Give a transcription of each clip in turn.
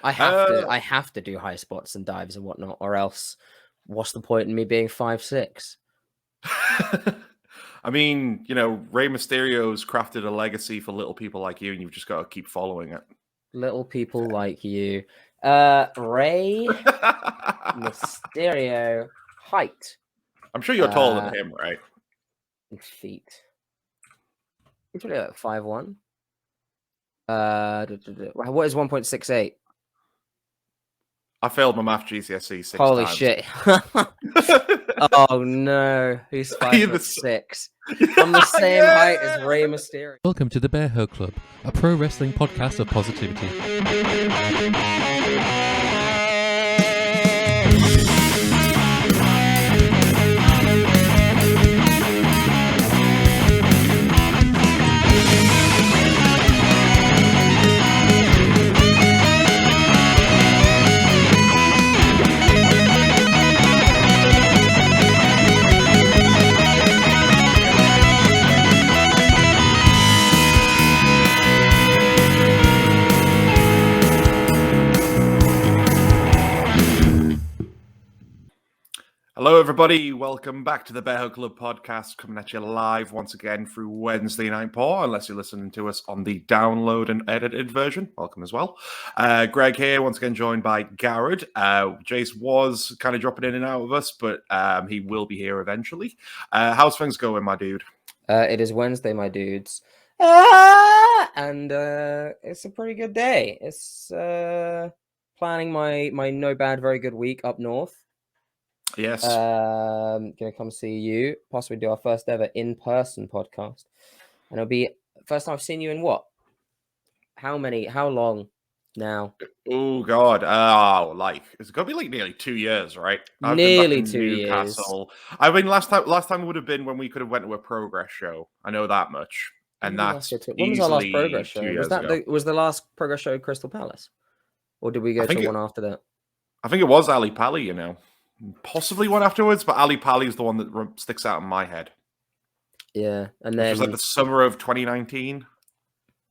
I have to do high spots and dives and whatnot, or else what's the point in me being 5'6"? I mean, you know, Rey Mysterio's crafted a legacy for little people like you, and you've just got to keep following it. Little people like you. Rey Mysterio height. I'm sure you're taller than him, right? In feet. He's probably like 5'1". What is 1.68? I failed my math GCSE 6 Holy times. shit. Oh no, he's 5'6". I'm the same height as Rey Mysterio. Welcome to the Bearhug Club, a pro wrestling podcast of positivity. Hello, everybody. Welcome back to the Bearhug Club podcast, coming at you live once again through Wednesday Night Paw, unless you're listening to us on the download and edited version. Welcome as well. Greg here, once again joined by Garrett. Jace was kind of dropping in and out of us, but he will be here eventually. How's things going, my dude? It is Wednesday, my dudes. And it's a pretty good day. It's planning my no bad, very good week up north. Yes. Gonna come see you, possibly do our first ever in-person podcast. And it'll be first time I've seen you in what? How long now? Oh God. It's gonna be like nearly 2 years, right? I've Nearly been back 2 in Newcastle. I mean, last time would have been when we could have went to a Progress show. I know that much. And that's when was our last Progress show? 2 years Was that ago. was the last Progress show at Crystal Palace? Or did we go to one after that? I think it was Ali Pali, you know. Possibly one afterwards, but Ali Pali is the one that sticks out in my head. Yeah, and then it was like the summer of 2019.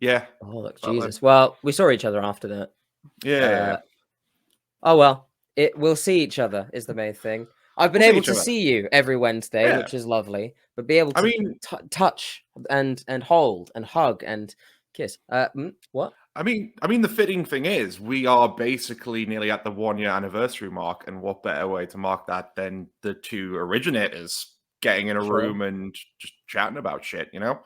Yeah. Oh, look, Jesus. Well, we saw each other after that. Yeah. Oh well, we'll see each other is the main thing. I've been able to see you every Wednesday, which is lovely. But be able to touch and hold and hug and kiss. What? I mean, the fitting thing is we are basically nearly at the 1 year anniversary mark, and what better way to mark that than the two originators getting in a room and just chatting about shit, you know?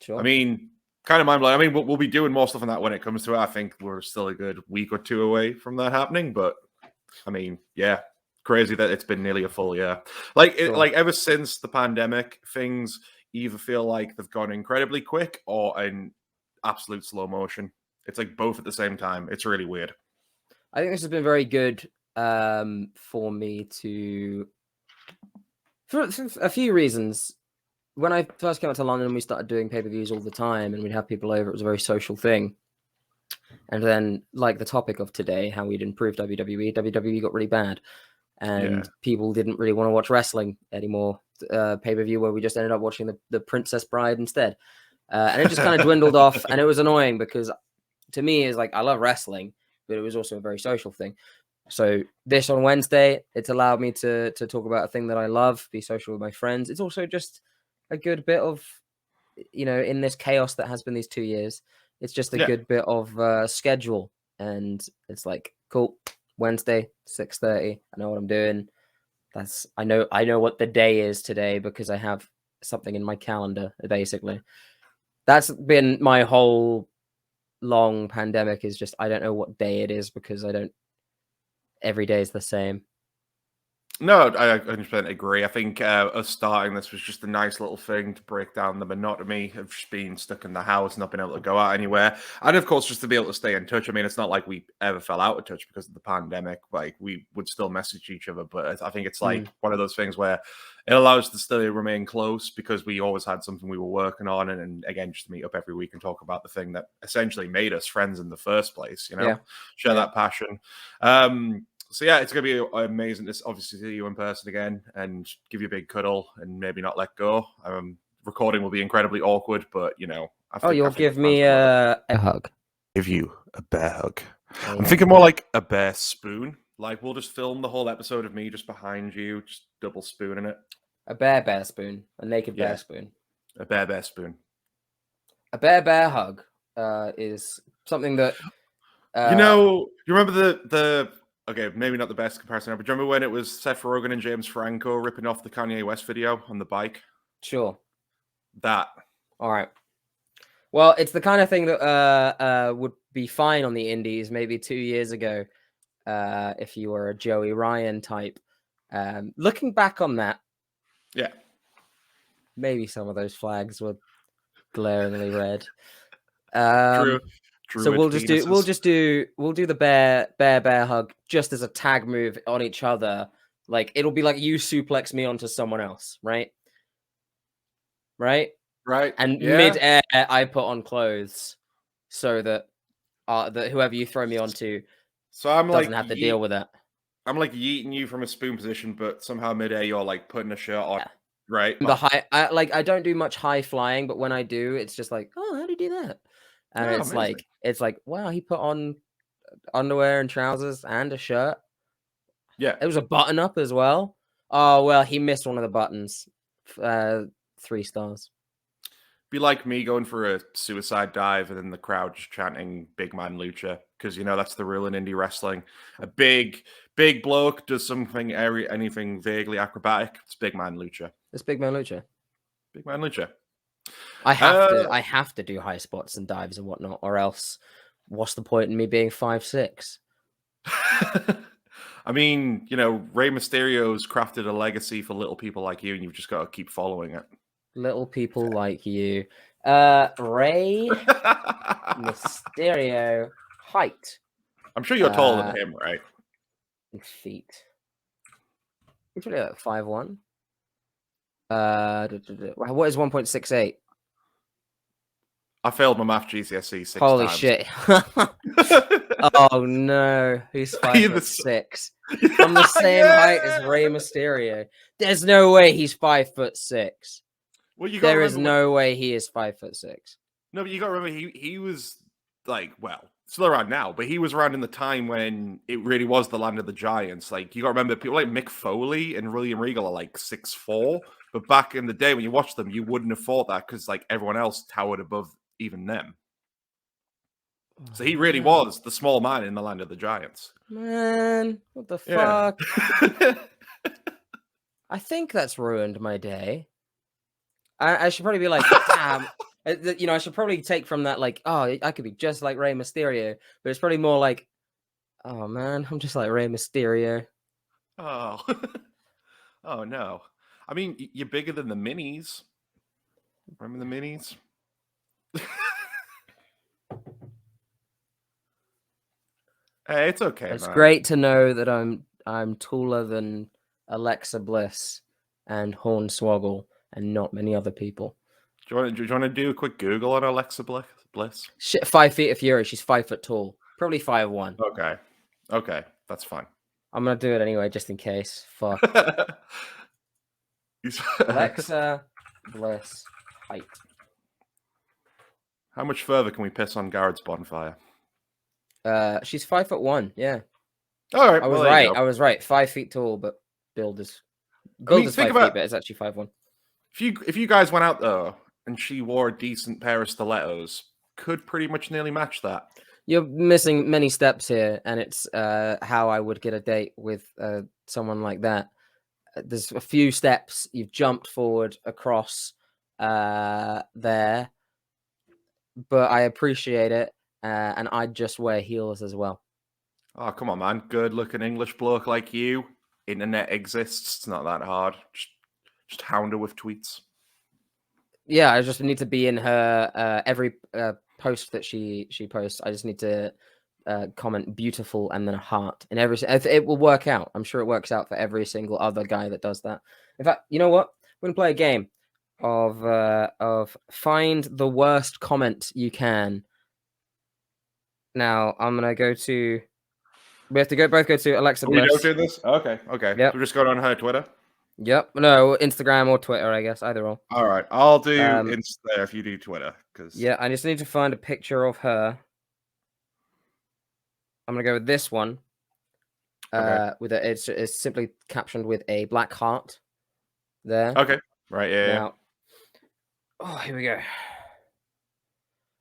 Sure. I mean, kind of mind blowing. I mean, we'll be doing more stuff on that when it comes to it. I think we're still a good week or two away from that happening, but I mean, yeah, crazy that it's been nearly a full year. Like ever since the pandemic, things either feel like they've gone incredibly quick or in absolute slow motion. It's like both at the same time. It's really weird. I think this has been very good for me for a few reasons. When I first came out to London, we started doing pay-per-views all the time, and we'd have people over. It was a very social thing. And then, like the topic of today, how we'd improved WWE. WWE got really bad, and people didn't really want to watch wrestling anymore. Pay-per-view where we just ended up watching the Princess Bride instead, and it just kind of dwindled off. And it was annoying because, to me, it's like I love wrestling, but it was also a very social thing. So this on Wednesday, it's allowed me to talk about a thing that I love, be social with my friends. It's also just a good bit of, you know, in this chaos that has been these 2 years, it's just a good bit of schedule. And it's like, cool, Wednesday, 6:30. I know what I'm doing. I know what the day is today because I have something in my calendar, basically. That's been my whole long pandemic, is just I don't know what day it is because every day is the same. No, I 100% agree. I think us starting this was just a nice little thing to break down the monotony of just being stuck in the house, not being able to go out anywhere. And of course, just to be able to stay in touch. I mean, it's not like we ever fell out of touch because of the pandemic. Like, we would still message each other. But I think it's like one of those things where it allows us to still remain close because we always had something we were working on. And again, just to meet up every week and talk about the thing that essentially made us friends in the first place, you know, share that passion. So yeah, it's going to be amazing to obviously see you in person again and give you a big cuddle and maybe not let go. Recording will be incredibly awkward, but you know. You'll give me a hug. Give you a bear hug. I'm thinking more like a bear spoon. Like we'll just film the whole episode of me just behind you, just double spooning it. A bear spoon, a naked bear Yeah. spoon. A bear spoon. A bear hug is something that you remember the okay, maybe not the best comparison, but do you remember when it was Seth Rogen and James Franco ripping off the Kanye West video on the bike? Sure. That. All right. Well, it's the kind of thing that would be fine on the indies maybe 2 years ago if you were a Joey Ryan type. Looking back on that, Yeah. maybe some of those flags were glaringly red. True. So we'll do the bear hug just as a tag move on each other. Like it'll be like you suplex me onto someone else, right? Right? Right. And yeah. mid-air, I put on clothes so that whoever you throw me onto doesn't have to deal with that. I'm like yeeting you from a spoon position, but somehow mid-air you're like putting a shirt on, right? I don't do much high flying, but when I do, it's just like, oh, how do you do that? And it's like, wow, he put on underwear and trousers and a shirt. Yeah, it was a button up as well. Oh well, he missed one of the buttons. 3 stars. Be like me going for a suicide dive and then the crowd just chanting "Big Man Lucha" because that's the rule in indie wrestling. A big bloke does something anything vaguely acrobatic. It's Big Man Lucha. It's Big Man Lucha. Big Man Lucha. I have to do high spots and dives and whatnot, or else what's the point in me being 5'6"? I mean, Rey Mysterio's crafted a legacy for little people like you, and you've just got to keep following it. Little people like you. Rey Mysterio height. I'm sure you're taller than him, right? In feet. He's probably like 5'1". What is 1.68? I failed my math GCSE 6 Holy times. shit. Oh no, he's 5'6". From the same height as Rey Mysterio. There's no way he's 5'6". Well, there is no way he is 5'6". No, but you got to remember he was still around now, but he was around in the time when it really was the land of the giants. Like you got to remember, people like Mick Foley and William Regal are like 6'4", but back in the day when you watched them, you wouldn't have thought that because like everyone else towered above even them. So he really was the small man in the land of the giants. Man, what the fuck? I think that's ruined my day. I should probably be like, damn. I should probably take from that like, oh, I could be just like Rey Mysterio. But it's probably more like, oh man, I'm just like Rey Mysterio. Oh. Oh no. I mean, you're bigger than the minis. Remember the minis? Hey, it's okay. It's great to know that I'm taller than Alexa Bliss and Hornswoggle and not many other people. Do you want to do a quick Google on Alexa Bliss? Shit, 5 feet of fury. She's 5 foot tall. Probably 5'1". Okay, that's fine. I'm gonna do it anyway, just in case. Fuck. Alexa Bliss height. How much further can we piss on Garrett's bonfire? She's 5'1". Yeah. All right. I was right. 5 feet tall, but build is 5 feet, but it's actually 5'1". If you guys went out though and she wore a decent pair of stilettos, could pretty much nearly match that. You're missing many steps here, and it's how I would get a date with someone like that. There's a few steps you've jumped forward across there, but I appreciate it, and I just wear heels as well. Oh, come on, man. Good-looking English bloke like you. Internet exists. It's not that hard. Just hound her with tweets. Yeah, I just need to be in her every post that she posts. I just need to comment beautiful and then a heart in every. It will work out. I'm sure it works out for every single other guy that does that. In fact, you know what? We're gonna play a game of find the worst comment you can. Now I'm gonna go to. We have to both go to Alexa Bliss. We don't do this. Okay. Yep. We're just going on her Twitter. Yep. No, Instagram or Twitter, I guess. Either or. All right. I'll do Insta if you do Twitter. Yeah, I just need to find a picture of her. I'm gonna go with this one. Okay. With it's simply captioned with a black heart. There. Okay. Right. Yeah. Now, oh, here we go.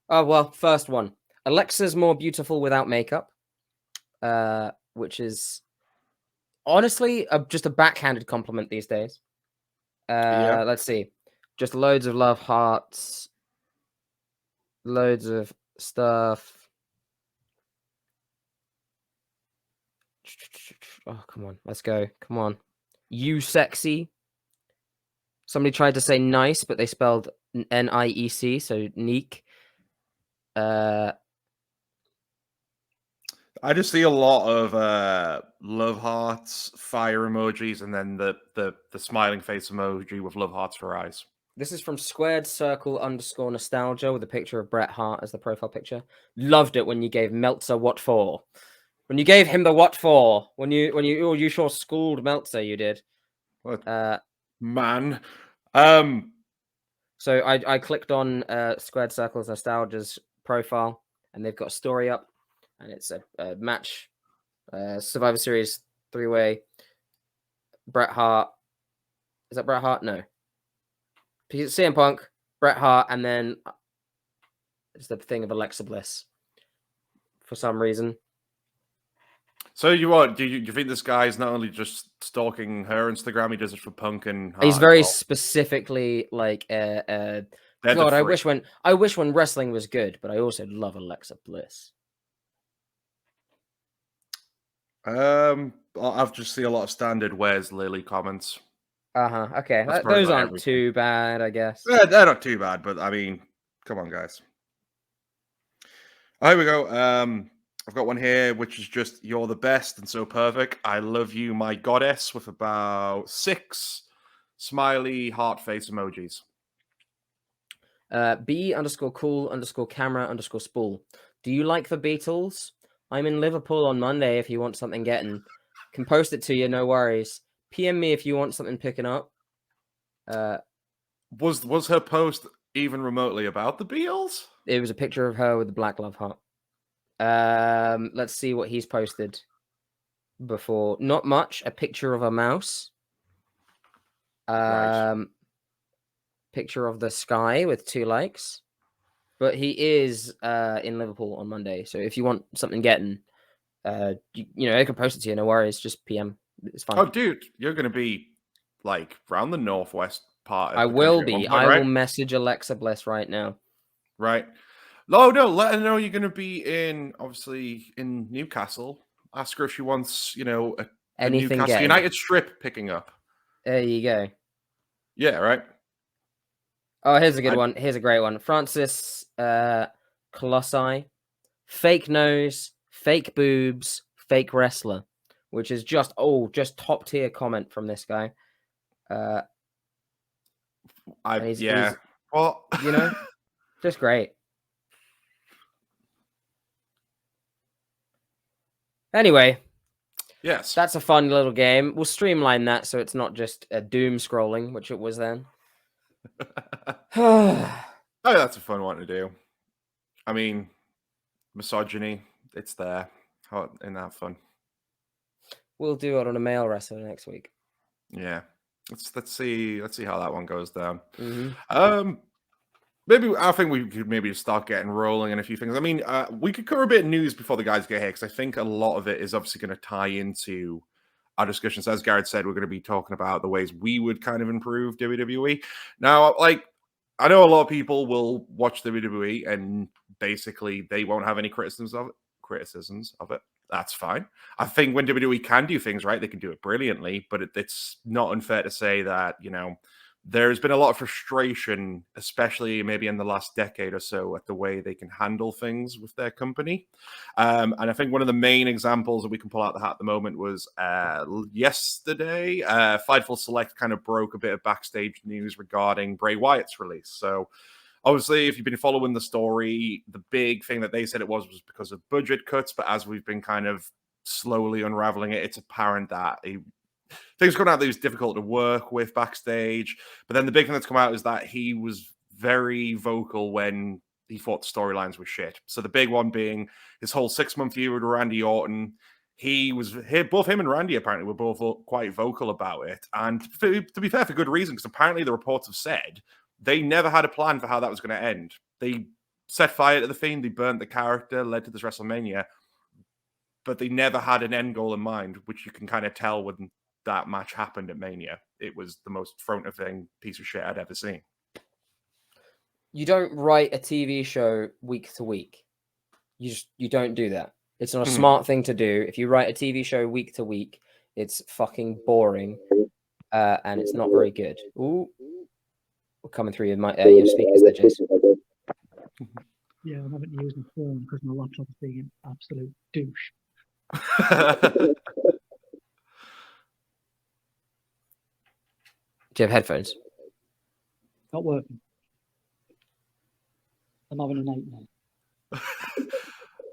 Oh well, first one. Alexa's more beautiful without makeup, which is honestly just a backhanded compliment these days. Yeah. Let's see, just loads of love hearts, loads of stuff. Oh, come on, let's go. Come on, you sexy. Somebody tried to say nice, but they spelled Niec, so Neek. I just see a lot of love hearts, fire emojis, and then the smiling face emoji with love hearts for eyes. This is from squared circle _ nostalgia with a picture of Bret Hart as the profile picture. Loved it when you gave Meltzer what for. When you gave him the what for. When you sure schooled Meltzer, you did. What man? So I clicked on Squared Circles Nostalgia's profile, and they've got a story up, and it's a match, Survivor Series 3-way. Bret Hart. Is that Bret Hart? No. CM Punk, Bret Hart, and then it's the thing of Alexa Bliss for some reason. So do you think this guy is not only just stalking her Instagram, he does it for Punk and Hart He's as very well? specifically like They're God, the I wish when wrestling was good, but I also love Alexa Bliss. I've just see a lot of standard "Where's Lily" comments. Okay, That's probably those about aren't everything. too bad, I guess. They're not too bad, but I mean, come on, guys. Here we go. I've got one here, which is just "You're the best and so perfect. I love you, my goddess," with about 6 smiley heart face emojis. B_cool_camera_spool. Do you like the Beatles? I'm in Liverpool on Monday if you want something getting. Can post it to you, no worries. PM me if you want something picking up. Was her post even remotely about the Beatles? It was a picture of her with the black love heart. Let's see what he's posted before. Not much. A picture of a mouse. Right. Picture of the sky with 2 likes. But he is in Liverpool on Monday, so if you want something getting, you know, I can post it to you. No worries, just PM. It's fine. Oh, dude, you're going to be like around the northwest part of I the will country at be. one point, I right? will message Alexa Bliss right now. Right. No, let her know you're going to be obviously in Newcastle. Ask her if she wants, you know, the Anything Newcastle getting. United strip picking up. There you go. Yeah, right. Oh, here's a good one. Here's a great one. Francis Colossi. Fake nose, fake boobs, fake wrestler. Which is just top tier comment from this guy. He's, well, you know, just great. Anyway, yes, that's a fun little game. We'll streamline that so it's not just a doom scrolling, which it was then. Oh, that's a fun one to do. I mean, misogyny, it's there. Isn't that fun? We'll do it on a male wrestler next week. Yeah, let's see how that one goes down. Mm-hmm. Maybe I think we could maybe start getting rolling in a few things. I mean, we could cover a bit of news before the guys get here because I think a lot of it is obviously going to tie into our discussions. As Garrett said, we're going to be talking about the ways we would kind of improve WWE. Now, like, I know a lot of people will watch WWE and basically they won't have any criticisms of it. That's fine. I think when WWE can do things right, they can do it brilliantly, but it's not unfair to say that, you know, there's been a lot of frustration, especially maybe in the last decade or so, at the way they can handle things with their company. And I think one of the main examples that we can pull out the hat at the moment was yesterday. Fightful Select kind of broke a bit of backstage news regarding Bray Wyatt's release. So obviously, if you've been following the story, the big thing that they said it was because of budget cuts. But as we've been kind of slowly unraveling it, it's apparent that things coming out that he was difficult to work with backstage. But then the big thing that's come out is that he was very vocal when he thought the storylines were shit. So the big one being his whole 6-month feud with Randy Orton. Both him and Randy apparently were both quite vocal about it. And to be fair, for good reason, because apparently the reports have said they never had a plan for how that was going to end. They set fire to the Fiend, they burnt the character, led to this WrestleMania, but they never had an end goal in mind, which you can kind of tell when that match happened at Mania. It was the most front-of-thing piece of shit I'd ever seen. You don't write a TV show week to week. You don't do that. It's not a smart thing to do. If you write a TV show week to week, it's fucking boring, and it's not very good. Ooh, we're coming through your speakers there, Jason. Yeah, I haven't used my phone because my laptop's being an absolute douche. Do you have headphones? Not working. I'm having a nightmare.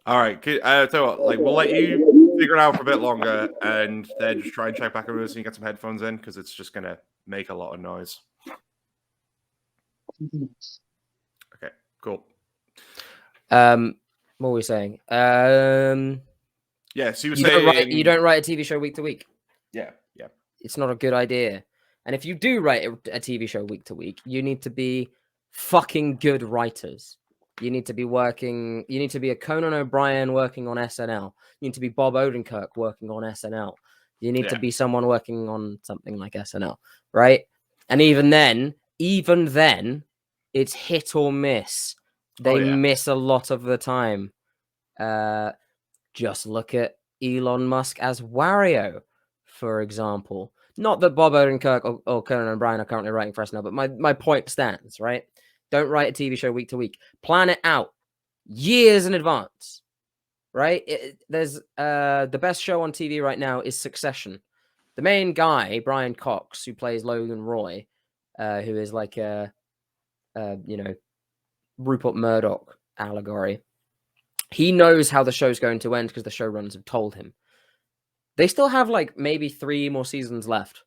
All right, so what, like we'll let you figure it out for a bit longer, and then just try and check back over so you get some headphones in because it's just gonna make a lot of noise. Okay, cool. What were we saying? Yeah, so you were saying you don't write a TV show week to week. Yeah. It's not a good idea. And if you do write a TV show week to week, you need to be fucking good writers. You need to be a Conan O'Brien working on SNL. You need to be Bob Odenkirk working on SNL. You need to be someone working on something like SNL, right? And even then, it's hit or miss. They miss a lot of the time. Just look at Elon Musk as Wario, for example. Not that Bob Odenkirk or Conan O'Brien are currently writing for SNL, but my point stands, right? Don't write a TV show week to week. Plan it out years in advance, right? There's the best show on TV right now is Succession. The main guy, Brian Cox, who plays Logan Roy, who is like a Rupert Murdoch allegory. He knows how the show's going to end because the showrunners have told him. They still have like maybe 3 more seasons left.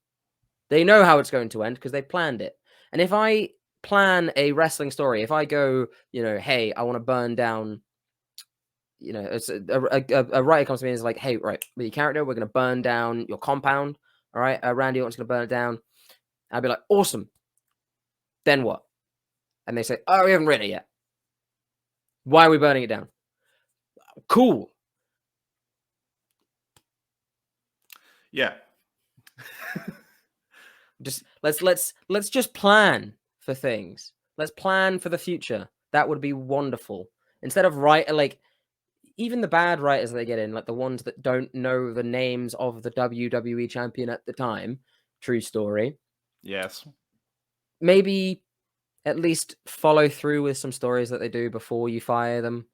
They know how it's going to end because they planned it. And if I plan a wrestling story, if I go, hey, I want to burn down, it's a writer comes to me and is like, hey, right, with your character, we're going to burn down your compound. All right, Randy Orton's going to burn it down. I'd be like, awesome. Then what? And they say, oh, we haven't written it yet. Why are we burning it down? Cool. Yeah. Just let's just plan for things. Let's plan for the future. That would be wonderful. Instead of even the bad writers they get in, like the ones that don't know the names of the WWE champion at the time. True story. Yes. Maybe at least follow through with some stories that they do before you fire them,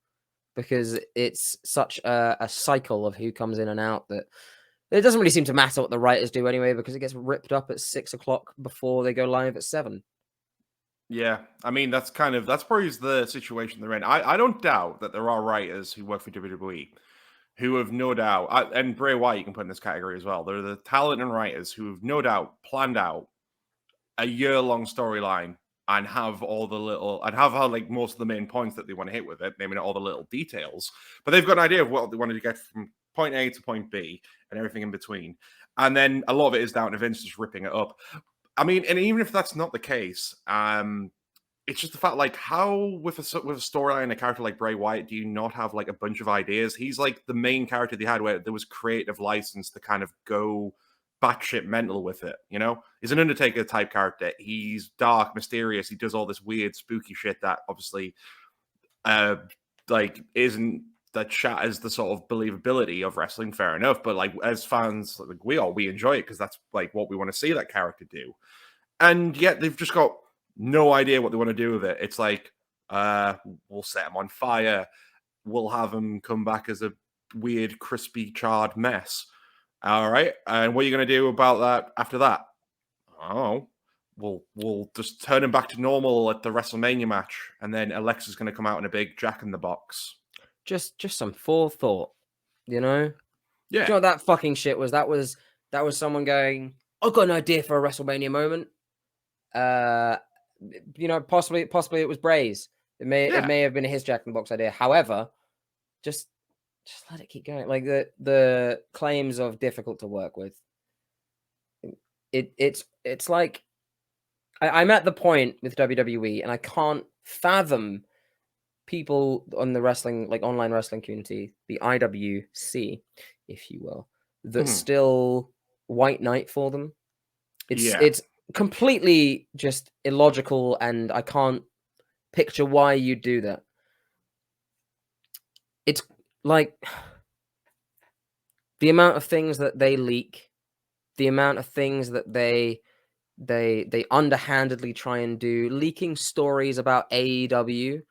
because it's such a cycle of who comes in and out that it doesn't really seem to matter what the writers do anyway, because it gets ripped up at 6 o'clock before they go live at 7. Yeah, I mean, that's probably the situation they're in. I don't doubt that there are writers who work for WWE who have no doubt, and Bray Wyatt you can put in this category as well. They're the talent and writers who have no doubt planned out a year-long storyline and have like most of the main points that they want to hit with it, naming all the little details. But they've got an idea of what they wanted to get from point A to point B and everything in between. And then a lot of it is down to Vince just ripping it up. I mean, and even if that's not the case, it's just the fact, like, how with a storyline, a character like Bray Wyatt, do you not have like a bunch of ideas? He's like the main character they had where there was creative license to kind of go batshit mental with it, He's an Undertaker type character. He's dark, mysterious. He does all this weird, spooky shit that obviously, isn't that shatters the sort of believability of wrestling. Fair enough, but like as fans, like we enjoy it because that's like what we want to see that character do, and yet they've just got no idea what they want to do with it. It's like, we'll set him on fire. We'll have him come back as a weird, crispy, charred mess. All right. And what are you going to do about that after that? Oh, we'll just turn him back to normal at the WrestleMania match. And then Alexa's going to come out in a big Jack-in-the-Box. Just some forethought, Yeah. Do you know what that fucking shit was? That was someone going, I've got an idea for a WrestleMania moment. Possibly it was Bray's. It may have been his Jack in the Box idea. However, just let it keep going. Like the claims of difficult to work with. It's like I'm at the point with WWE, and I can't fathom people on the wrestling, like online wrestling community, the IWC, if you will, that still white knight for them. It's completely just illogical, and I can't picture why you do that. It's like the amount of things that they leak, the amount of things that they underhandedly try and do, leaking stories about AEW,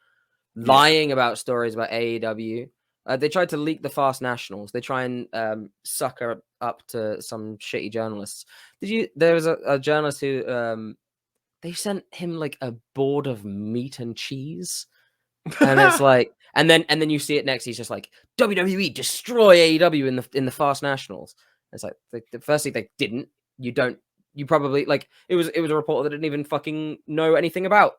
lying about stories about AEW. They tried to leak the Fast Nationals. They try and sucker up to some shitty journalists. There was a journalist who they sent him like a board of meat and cheese, and it's like, and then you see it next. He's just like, WWE destroy AEW in the Fast Nationals. It's like, firstly, they didn't. You probably, like, it was a reporter that didn't even fucking know anything about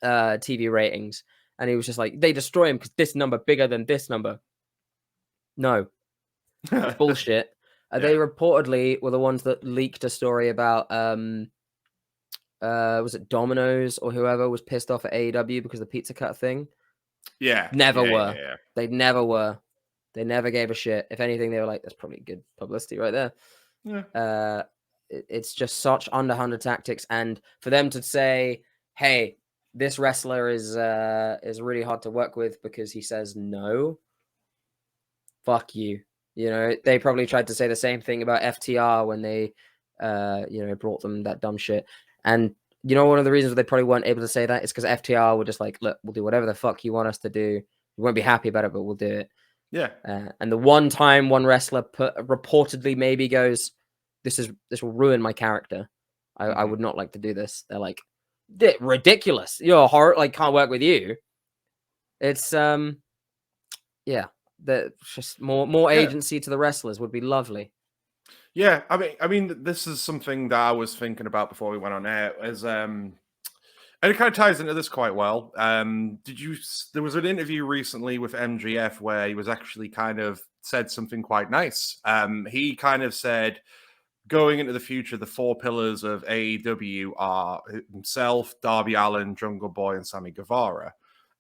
TV ratings. And he was just like, they destroy him because this number bigger than this number. No. It's bullshit. They reportedly were the ones that leaked a story about, was it Domino's or whoever was pissed off at AEW because of the pizza cut thing? Yeah. Never were. Yeah. They never were. They never gave a shit. If anything, they were like, that's probably good publicity right there. Yeah. It's just such underhanded tactics. And for them to say, hey, this wrestler is really hard to work with because he says no. Fuck you. You know, they probably tried to say the same thing about FTR when they, brought them that dumb shit. And you know, one of the reasons they probably weren't able to say that is because FTR were just like, look, we'll do whatever the fuck you want us to do. We won't be happy about it, but we'll do it. Yeah. And the one time one wrestler reportedly maybe goes, this will ruin my character. I would not like to do this. They're like, ridiculous. You're a horror. Like, can't work with you. It's just more agency to the wrestlers would be lovely. Yeah, I mean, this is something that I was thinking about before we went on air. And it kind of ties into this quite well. There was an interview recently with MGF where he was actually kind of said something quite nice. He kind of said, going into the future, the four pillars of AEW are himself, Darby Allin, Jungle Boy, and Sammy Guevara.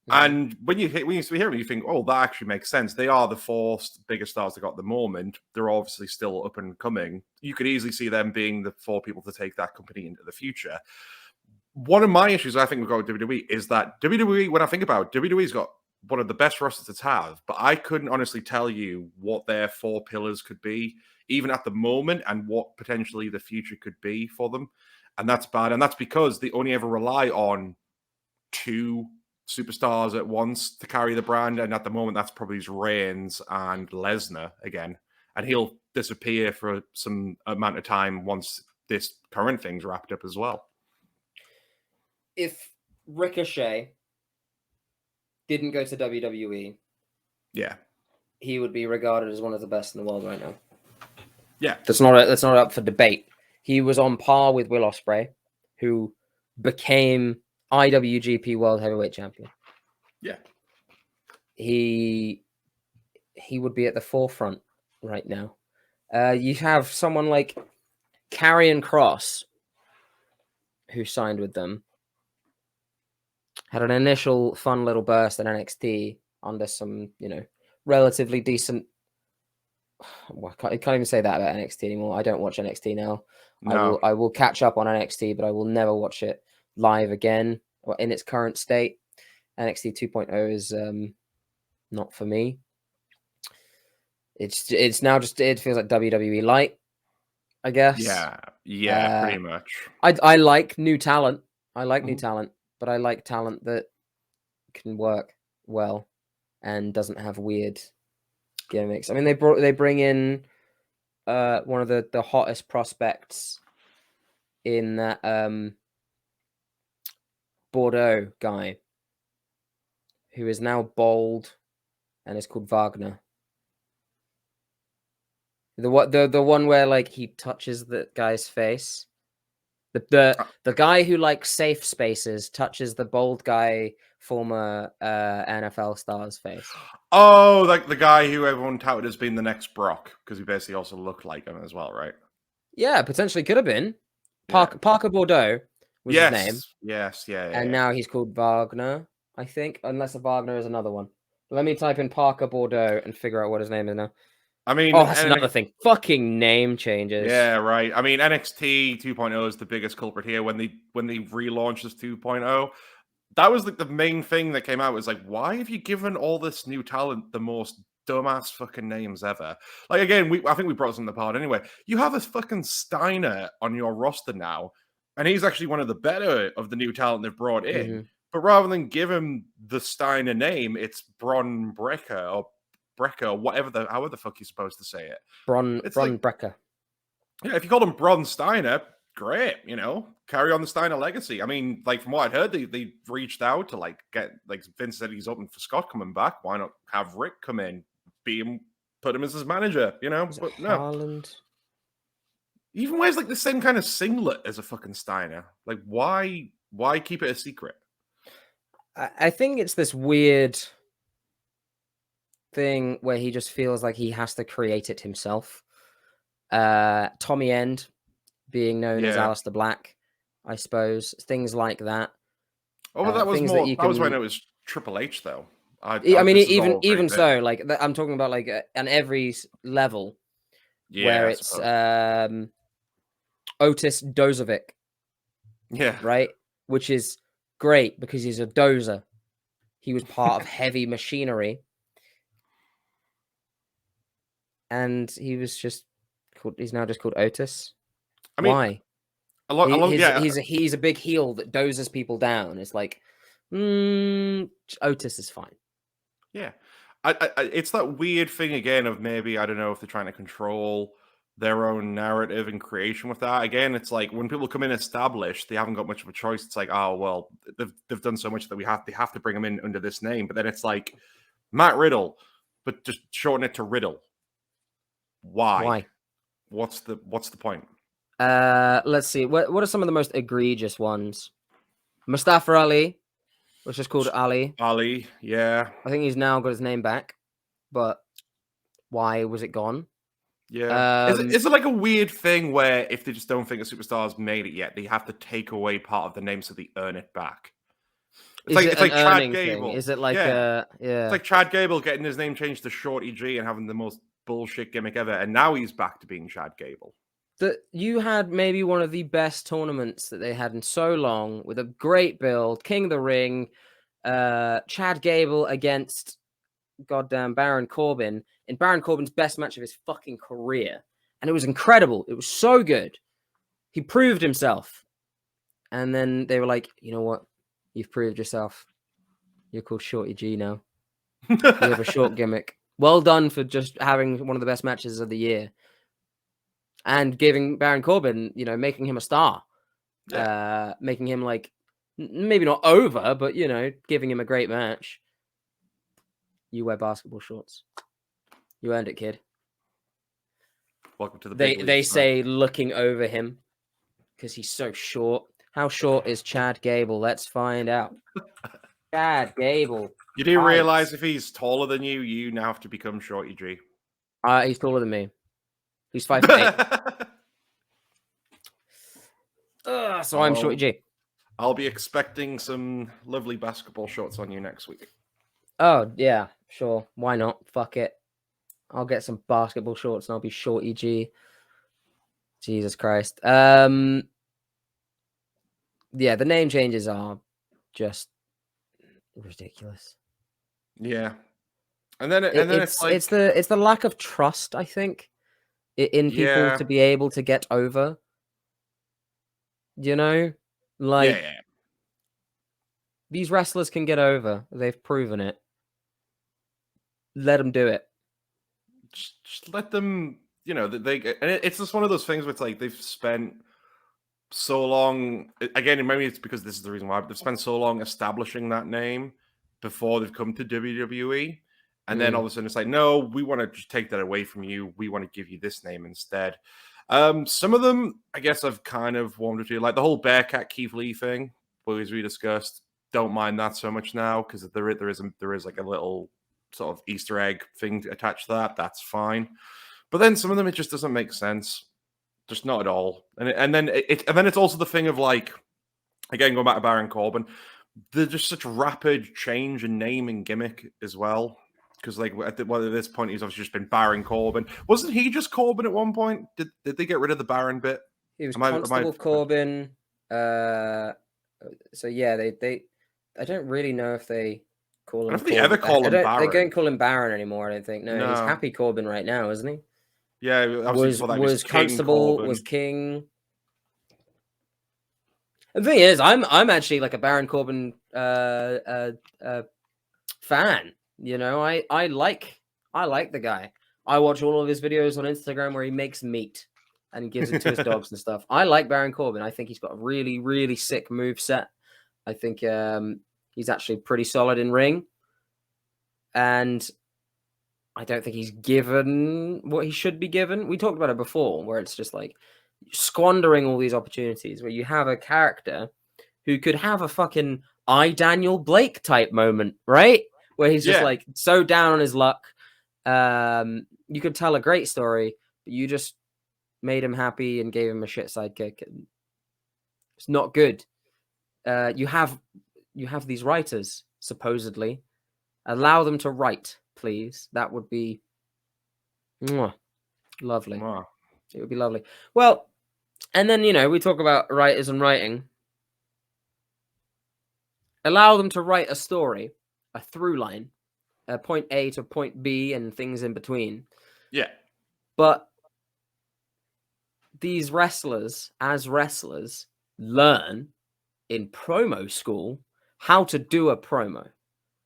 And when you hear it, you think, oh, that actually makes sense. They are the four biggest stars they got at the moment. They're obviously still up and coming. You could easily see them being the four people to take that company into the future. One of my issues I think we've got with WWE is that WWE, when I think about it, WWE's got one of the best rosters to have, but I couldn't honestly tell you what their four pillars could be, even at the moment, and what potentially the future could be for them. And that's bad. And that's because they only ever rely on two superstars at once to carry the brand. And at the moment, that's probably Reigns and Lesnar again. And he'll disappear for some amount of time once this current thing's wrapped up as well. If Ricochet didn't go to WWE, he would be regarded as one of the best in the world right now. Yeah, that's not up for debate. He was on par with Will Ospreay, who became IWGP World Heavyweight Champion. Yeah, he would be at the forefront right now. You have someone like Karrion Kross, who signed with them. Had an initial fun little burst at NXT under some, relatively decent. Well, I can't even say that about NXT anymore. I don't watch NXT now. No. I will catch up on NXT, but I will never watch it live again or in its current state. NXT 2.0 is not for me. It's now just, it feels like WWE light, I guess. Yeah, pretty much. I like new talent. New talent, but I like talent that can work well and doesn't have weird gimmicks. I mean, they bring in one of the hottest prospects in that Bordeaux guy, who is now bald and is called Wagner. The one where like he touches the guy's face. The guy who likes safe spaces touches the bald guy former NFL star's face. Oh, like the guy who everyone touted as being the next Brock, because he basically also looked like him as well, right? Yeah, potentially could have been. Yeah. Parker Bordeaux was his name. Yes, yeah. And now he's called Wagner, I think, unless a Wagner is another one. Let me type in Parker Bordeaux and figure out what his name is now. I mean, oh, that's another thing. Fucking name changes. Yeah, right. I mean, NXT 2.0 is the biggest culprit here. When they relaunched as 2.0, that was like the main thing that came out. Was like, why have you given all this new talent the most dumbass fucking names ever? Like, again, I think we brought this in the pod anyway. You have a fucking Steiner on your roster now, and he's actually one of the better of the new talent they've brought in. Mm-hmm. But rather than give him the Steiner name, it's Bron Breakker or Brecker, however the fuck you're supposed to say it. Bron Breakker. Yeah, if you called him Bron Steiner, great, carry on the Steiner legacy. I mean, like from what I'd heard, they reached out to get Vince said he's open for Scott coming back. Why not have Rick come in, put him as his manager, But no. Harland. Even wears the same kind of singlet as a fucking Steiner. Like, why keep it a secret? I think it's this weird thing where he just feels like he has to create it himself. Tommy End being known as Aleister Black, I suppose. Things like that. Oh, but that was more. That was when it was Triple H, though. I mean, even so, I'm talking about on every level, where it's Otis Dozovic, right, which is great because he's a dozer. He was part of Heavy Machinery, and he's now just called Otis. I mean, why? He's a big heel that dozes people down. It's like, Otis is fine. Yeah, it's that weird thing again of maybe, I don't know if they're trying to control their own narrative and creation with that. Again, it's like when people come in established, they haven't got much of a choice. It's like, oh well, they've done so much that they have to bring them in under this name. But then it's like Matt Riddle, but just shorten it to Riddle. Why? What's the point? Let's see. What are some of the most egregious ones? Mustafa Ali, which is called Ali. Ali, yeah. I think he's now got his name back, but why was it gone? Yeah. Is it like a weird thing where if they just don't think a superstar's made it yet, they have to take away part of the name so they earn it back? It's like Chad Gable. Is it like It's like Chad Gable getting his name changed to Shorty G and having the most bullshit gimmick ever, and now he's back to being Chad Gable. You had maybe one of the best tournaments that they had in so long, with a great build, King of the Ring, Chad Gable against goddamn Baron Corbin in Baron Corbin's best match of his fucking career, and it was incredible. It was so good. He proved himself, and then they were like, you know what? You've proved yourself. You're called Shorty G now. You have a short gimmick. Well done for just having one of the best matches of the year. And giving Baron Corbin, making him a star. Making him maybe not over, but, giving him a great match. You wear basketball shorts. You earned it, kid. Welcome to the big league. They say looking over him because he's so short. How short is Chad Gable? Let's find out. Chad Gable. You do realize if he's taller than you, you now have to become Shorty G. He's taller than me. He's 5'8". So I'm Shorty G. I'll be expecting some lovely basketball shorts on you next week. Oh, yeah, sure. Why not? Fuck it. I'll get some basketball shorts and I'll be Shorty G. Jesus Christ. Yeah, the name changes are just ridiculous. Yeah. And then it's like... it's the lack of trust, I think, in people to be able to get over. These wrestlers can get over. They've proven it. Let them do it. Just let them, and it's just one of those things where it's like they've spent so long, again, maybe it's because this is the reason why, but they've spent so long establishing that name before they've come to WWE. And then all of a sudden it's like, no, we want to just take that away from you. We want to give you this name instead. Some of them, I guess I've kind of warmed to, like the whole Bearcat Keith Lee thing, as we discussed. don't mind that so much now because there is like a little sort of Easter egg thing attached to that. That's fine. But then some of them, it just doesn't make sense. Just not at all. And then it's also the thing of like, again, going back to Baron Corbin, there's just such rapid change in name and gimmick as well. Because like at this point, he's obviously just been Baron Corbin. Wasn't he just Corbin at one point? Did they get rid of the Baron bit? He was Constable Corbin. So yeah, they. I don't really know if they call him. I don't think they ever call him Baron. They don't call him Baron anymore. I don't think. No, he's Happy Corbin right now, isn't he? Yeah, was Constable, was King. The thing is, I'm actually like a Baron Corbin fan. You know, I like the guy. I watch all of his videos on Instagram where he makes meat and he gives it to his dogs and stuff. I like Baron Corbin. I think he's got a really, really sick moveset. I think he's actually pretty solid in ring. And I don't think he's given what he should be given. We talked about it before, where it's just like squandering all these opportunities where you have a character who could have a fucking Daniel Blake type moment, right? Where he's just like so down on his luck. You could tell a great story, but you just made him happy and gave him a shit sidekick. It's not good. You have these writers, supposedly. Allow them to write, please. That would be lovely. Wow. It would be lovely. Well, and then, we talk about writers and writing. Allow them to write a story, a through line, point A to point B and things in between. Yeah. But these wrestlers, as wrestlers, learn in promo school how to do a promo.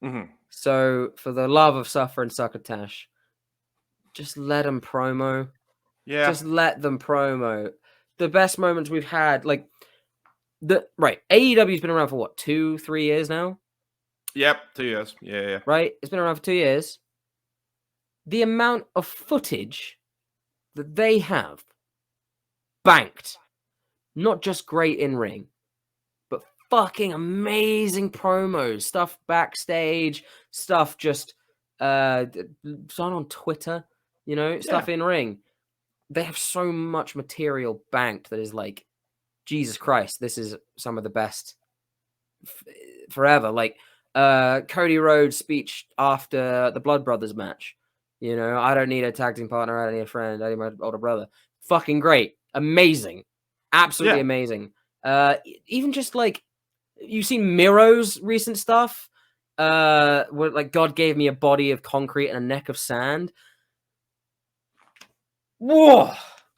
Mm-hmm. So, for the love of Suffer and Succotash, just let them promo. Yeah. Just let them promo. The best moments we've had, like, AEW's been around for what, 2-3 years now? Yep, 2 years. Yeah. Right? It's been around for 2 years. The amount of footage that they have banked, not just great in ring, but fucking amazing promos, stuff backstage, stuff just on Twitter, stuff in ring. They have so much material banked that is like, Jesus Christ, this is some of the best forever. Like Cody Rhodes' speech after the Blood Brothers match. I don't need a tag team partner. I don't need a friend. I need my older brother. Fucking great. Amazing. Absolutely amazing. Even just like, you've seen Miro's recent stuff, where like God gave me a body of concrete and a neck of sand. Whoa!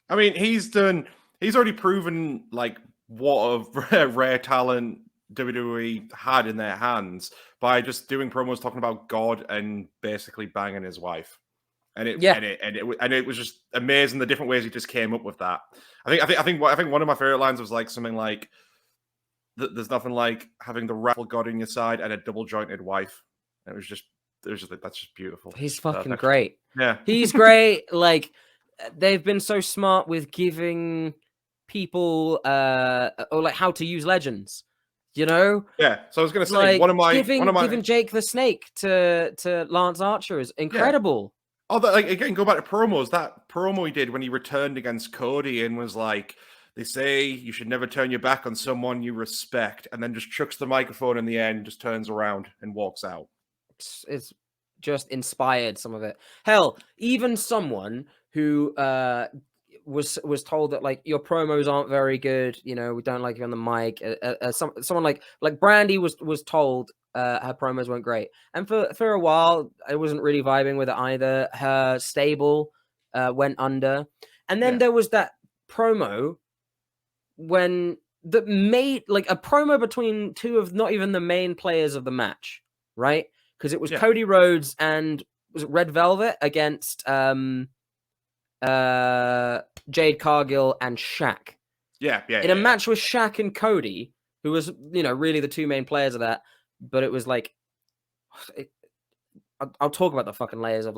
I mean, he's already proven like what a rare talent WWE had in their hands by just doing promos talking about God and basically banging his wife. And it was just amazing the different ways he just came up with that. I think one of my favorite lines was like something like, "There's nothing like having the wrestle God in your side and a double jointed wife." And that's just beautiful. He's fucking great. Yeah, he's great. Like, they've been so smart with giving people or like how to use legends. Yeah. So I was gonna say, like, giving Jake the Snake to Lance Archer is incredible. Yeah. Although, like, again, go back to promos. That promo he did when he returned against Cody and was like, "They say you should never turn your back on someone you respect," and then just chucks the microphone in the end, just turns around and walks out. It's just inspired some of it. Hell, even someone who was told that like your promos aren't very good, we don't like you on the mic. Someone like Brandy was told her promos weren't great, and for a while I wasn't really vibing with it either. Her stable went under, and then there was that promo that made like a promo between two of not even the main players of the match, right? Because it was Cody Rhodes and was it Red Velvet against Jade Cargill and Shaq. In a match with Shaq and Cody, who was, really the two main players of that. But it was like, I'll talk about the fucking layers of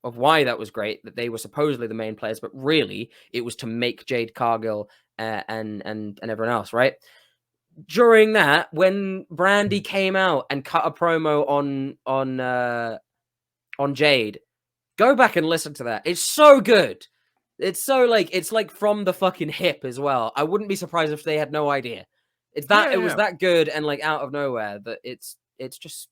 why that was great, that they were supposedly the main players, but really it was to make Jade Cargill and everyone else, right? during that, when Brandy came out and cut a promo on Jade, go back and listen to that. It's so good. It's like from the fucking hip as well. I wouldn't be surprised if they had no idea. It was that good and like out of nowhere that it's just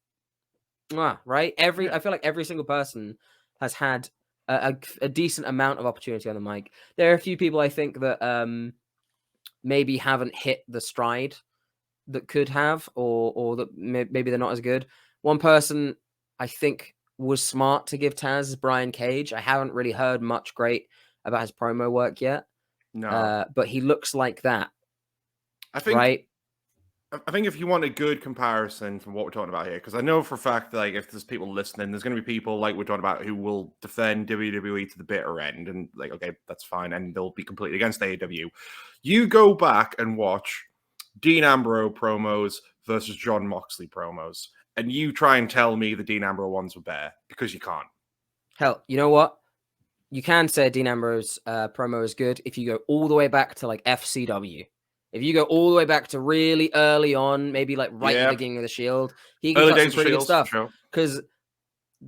right. I feel like every single person has had a decent amount of opportunity on the mic. There are a few people I think that maybe haven't hit the stride that could have, or that maybe they're not as good. One person I think was smart to give Taz is Brian Cage. I haven't really heard much great about his promo work yet. No, but he looks like that. I think. Right? I think if you want a good comparison from what we're talking about here, because I know for a fact, like, if there's people listening, there's going to be people like we're talking about who will defend WWE to the bitter end, and like, okay, that's fine, and they'll be completely against AEW. You go back and watch Dean Ambrose promos versus John Moxley promos, and you try and tell me the Dean Ambrose ones were better, because you can't. Hell, you know what? You can say Dean Ambrose promo is good if you go all the way back to like FCW. If you go all the way back to really early on, maybe like right at the beginning of the Shield, he can cut some pretty good stuff. Because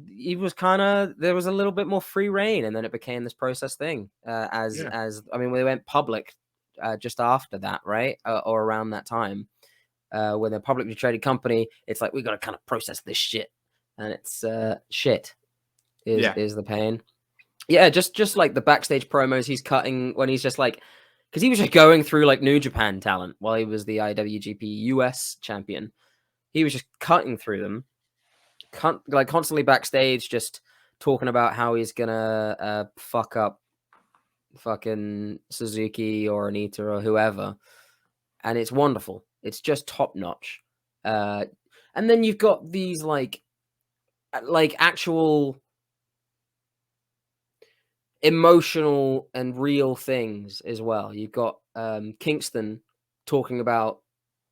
he was there was a little bit more free reign, and then it became this process thing. I mean, they went public just after that, right? Or around that time. When they're a publicly traded company, it's like, we got to kind of process this shit. And it's shit is the pain. Yeah, just like the backstage promos he's cutting when he's just like, because he was just going through like New Japan talent while he was the IWGP US champion. He was just cutting through them, like constantly backstage, just talking about how he's gonna fuck up fucking Suzuki or Anita or whoever, and it's wonderful. It's just top notch. And then you've got these like actual emotional and real things as well. You've got Kingston talking about,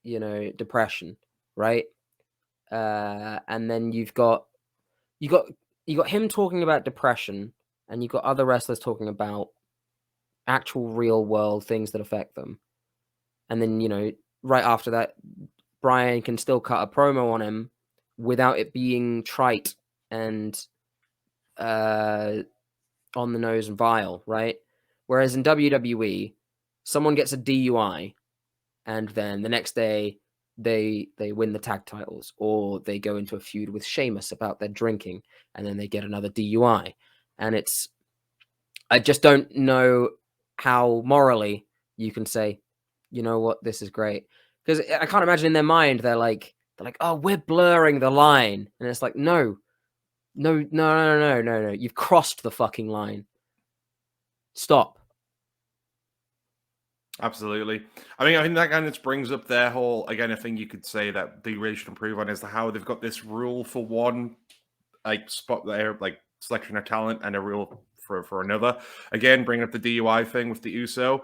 depression, right? And then you got him talking about depression, and you've got other wrestlers talking about actual real world things that affect them. And then, right after that, Brian can still cut a promo on him without it being trite and on the nose and vile, right? Whereas in WWE, someone gets a DUI, and then the next day they win the tag titles, or they go into a feud with Sheamus about their drinking, and then they get another DUI. And I just don't know how morally you can say, you know what, this is great. Because I can't imagine in their mind they're like, oh, we're blurring the line. And it's like, no. You've crossed the fucking line. Stop. Absolutely. I think that kind of brings up their whole, again, a thing you could say that they really should improve on is how they've got this rule for one, like, spot there, like, selection of talent, and a rule for another. Again, bringing up the DUI thing with the USO.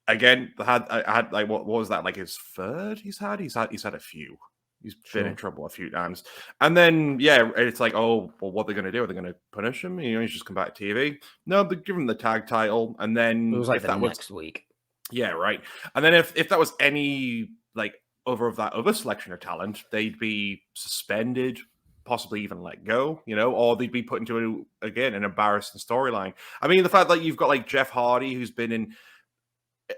Again, I had like, what was that, like his third he's had a few. He's been in trouble a few times. And then, it's like, oh, well, what are they going to do? Are they going to punish him? He's just come back to TV. No, they give him the tag title. And then it was like next week. Yeah, right. And then if that was any, like, of that other selection of talent, they'd be suspended, possibly even let go, or they'd be put into, again, an embarrassing storyline. I mean, the fact that you've got, like, Jeff Hardy, who's been in,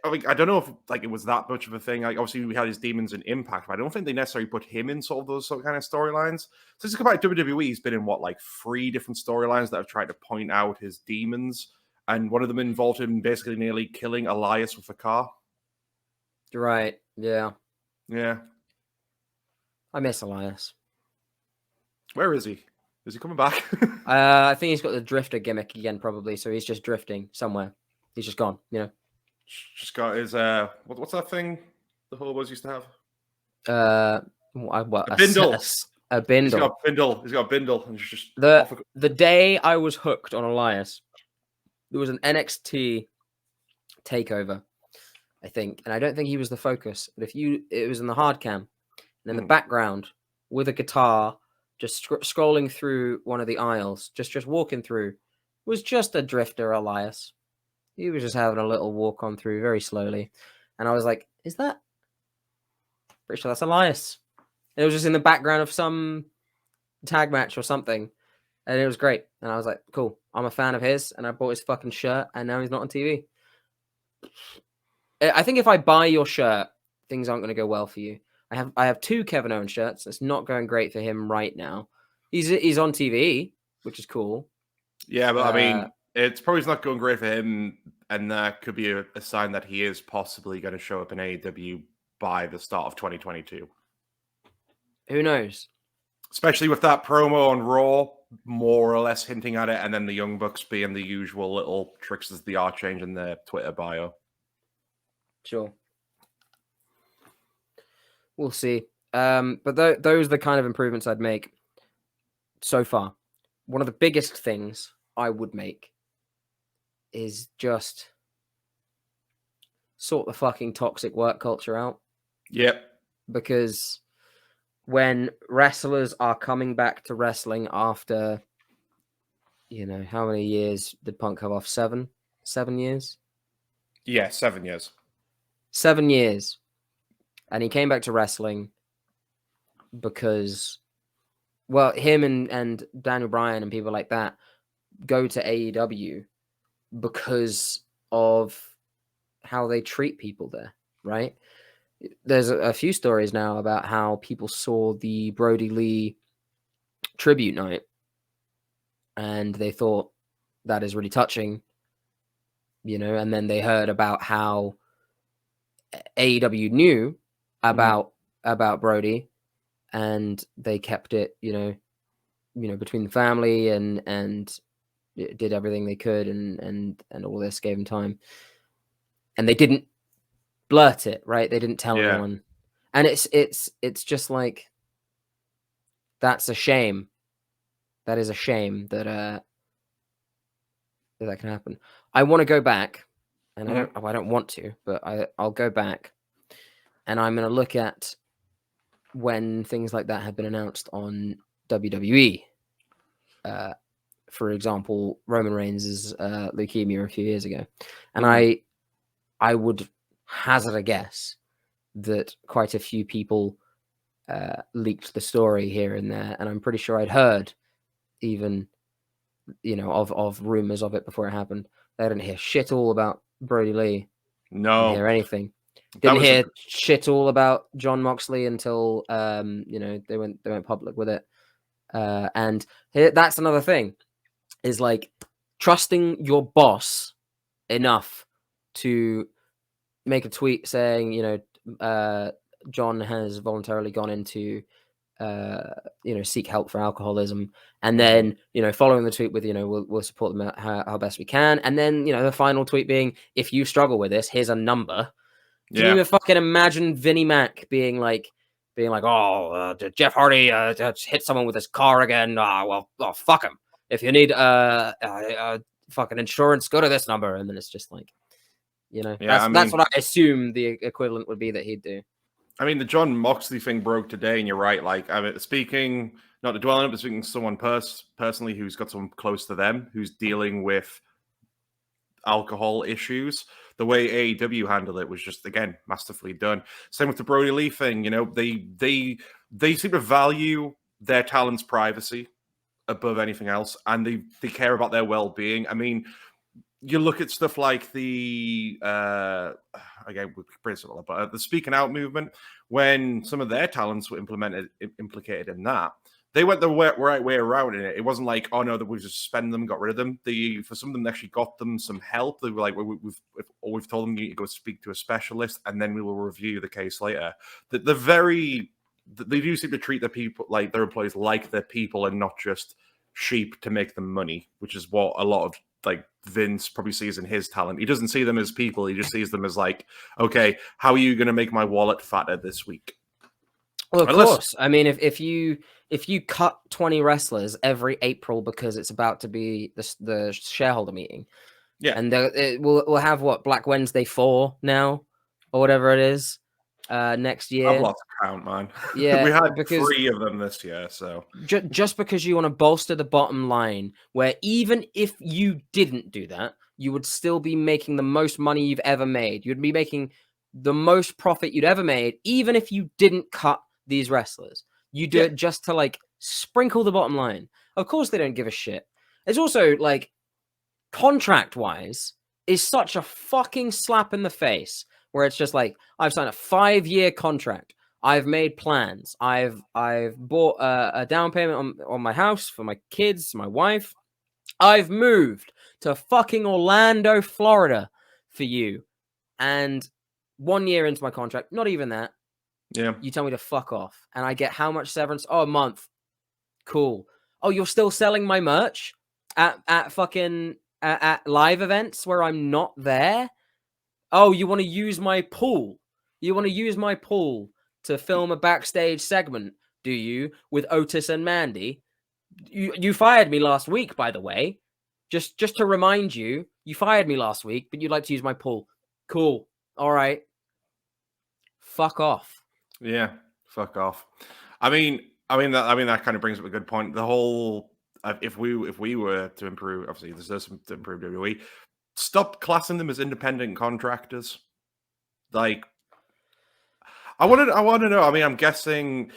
I don't know if like it was that much of a thing. Like, obviously, we had his demons and Impact, but I don't think they necessarily put him in sort of those kind of storylines. So just about WWE, he's been in like 3 different storylines that have tried to point out his demons, and one of them involved him basically nearly killing Elias with a car. Right? Yeah. Yeah. I miss Elias. Where is he? Is he coming back? I think he's got the drifter gimmick again, probably. So he's just drifting somewhere. He's just gone. Just got his what's that thing the hobos used to have? A bindle. A bindle. He's got a bindle. And just the day I was hooked on Elias, there was an NXT takeover, I think, and I don't think he was the focus. But it was in the hard cam, and in the background with a guitar, just scrolling through one of the aisles, just walking through, was just a drifter Elias. He was just having a little walk on through very slowly. And I was like, is that Pretty sure that's Elias. It was just in the background of some tag match or something, and it was great. And I was like, cool, I'm a fan of his, and I bought his fucking shirt, and now he's not on TV. I think if I buy your shirt, things aren't going to go well for you. I have 2 Kevin Owens shirts. It's not going great for him right now. He's on TV, which is cool. Yeah, but I mean, it's probably not going great for him, and that could be a sign that he is possibly going to show up in AEW by the start of 2022. Who knows? Especially with that promo on Raw, more or less hinting at it, and then the Young Bucks being the usual little tricks as they are changing their Twitter bio. Sure. We'll see. But those are the kind of improvements I'd make so far. One of the biggest things I would make is just sort the fucking toxic work culture out. Yep. Because when wrestlers are coming back to wrestling after, how many years did Punk have off? 7 years? Yeah, 7 years. 7 years. And he came back to wrestling because, well, him and Daniel Bryan and people like that go to AEW because of how they treat people there, right? There's a few stories now about how people saw the Brody Lee tribute night and they thought that is really touching, and then they heard about how AEW knew about Brody and they kept it, between the family and did everything they could and all this, gave him time. And they didn't blurt it, right? They didn't tell anyone. And it's just like, that's a shame. That is a shame that that can happen. I want to go back, and I don't want to, but I'll go back, and I'm going to look at when things like that have been announced on WWE. For example, Roman Reigns' leukemia a few years ago, and I would hazard a guess that quite a few people leaked the story here and there, and I'm pretty sure I'd heard even of rumors of it before it happened. I didn't hear shit all about Brody Lee. No, didn't hear anything. Didn't hear shit all about John Moxley until they went public with it. And that's another thing, is like trusting your boss enough to make a tweet saying, John has voluntarily gone into, seek help for alcoholism. And then, following the tweet with, we'll support them how best we can. And then, the final tweet being, if you struggle with this, here's a number. Can you even fucking imagine Vinnie Mac being like, oh, Jeff Hardy hit someone with his car again. Well, fuck him. If you need fucking insurance, go to this number. And then it's just like, that's what I assume the equivalent would be that he'd do. I mean, the John Moxley thing broke today, and you're right. Like, I mean, speaking, not to dwell on it, but speaking to someone personally who's got someone close to them who's dealing with alcohol issues, the way AEW handled it was just, again, masterfully done. Same with the Brody Lee thing. They seem to value their talent's privacy above anything else, and they care about their well-being. I mean, you look at stuff like the again, we bring this up, but the Speaking Out movement, when some of their talents were implicated in that, they went the right way around in it. It wasn't like, oh no, that we just suspended them, got rid of them. For some of them, they actually got them some help. They were like, we've told them you need to go speak to a specialist, and then we will review the case later. They do seem to treat their people, like their employees, like their people, and not just sheep to make them money, which is what a lot of like Vince probably sees in his talent. He doesn't see them as people. He just sees them as like, okay, how are you going to make my wallet fatter this week? Well, of course. I mean, if you cut 20 wrestlers every April because it's about to be the shareholder meeting, and we'll have what, Black Wednesday 4 now or whatever it is next year. I've lost count, man. Yeah, we had 3 of them this year, so just because you want to bolster the bottom line, where even if you didn't do that, you would still be making the most money you've ever made. You'd be making the most profit you'd ever made, even if you didn't cut these wrestlers. You do it just to like sprinkle the bottom line. Of course, they don't give a shit. It's also like contract wise is such a fucking slap in the face where it's just like, I've signed a 5-year contract. I've made plans. I've bought a down payment on my house for my kids, my wife. I've moved to fucking Orlando, Florida for you. And 1 year into my contract, not even that. Yeah. You tell me to fuck off. And I get how much severance? Oh, a month. Cool. Oh, you're still selling my merch at fucking at live events where I'm not there? Oh, you want to use my pool? You want to use my pool to film a backstage segment, do you, with Otis and Mandy? You fired me last week, by the way. Just to remind you, you fired me last week, but you'd like to use my pool. Cool. All right. Fuck off. Yeah, fuck off. I mean that kind of brings up a good point. The whole if we were to improve, obviously there's some to improve WWE. Stop classing them as independent contractors. Like, I want to know. I mean, I'm guessing.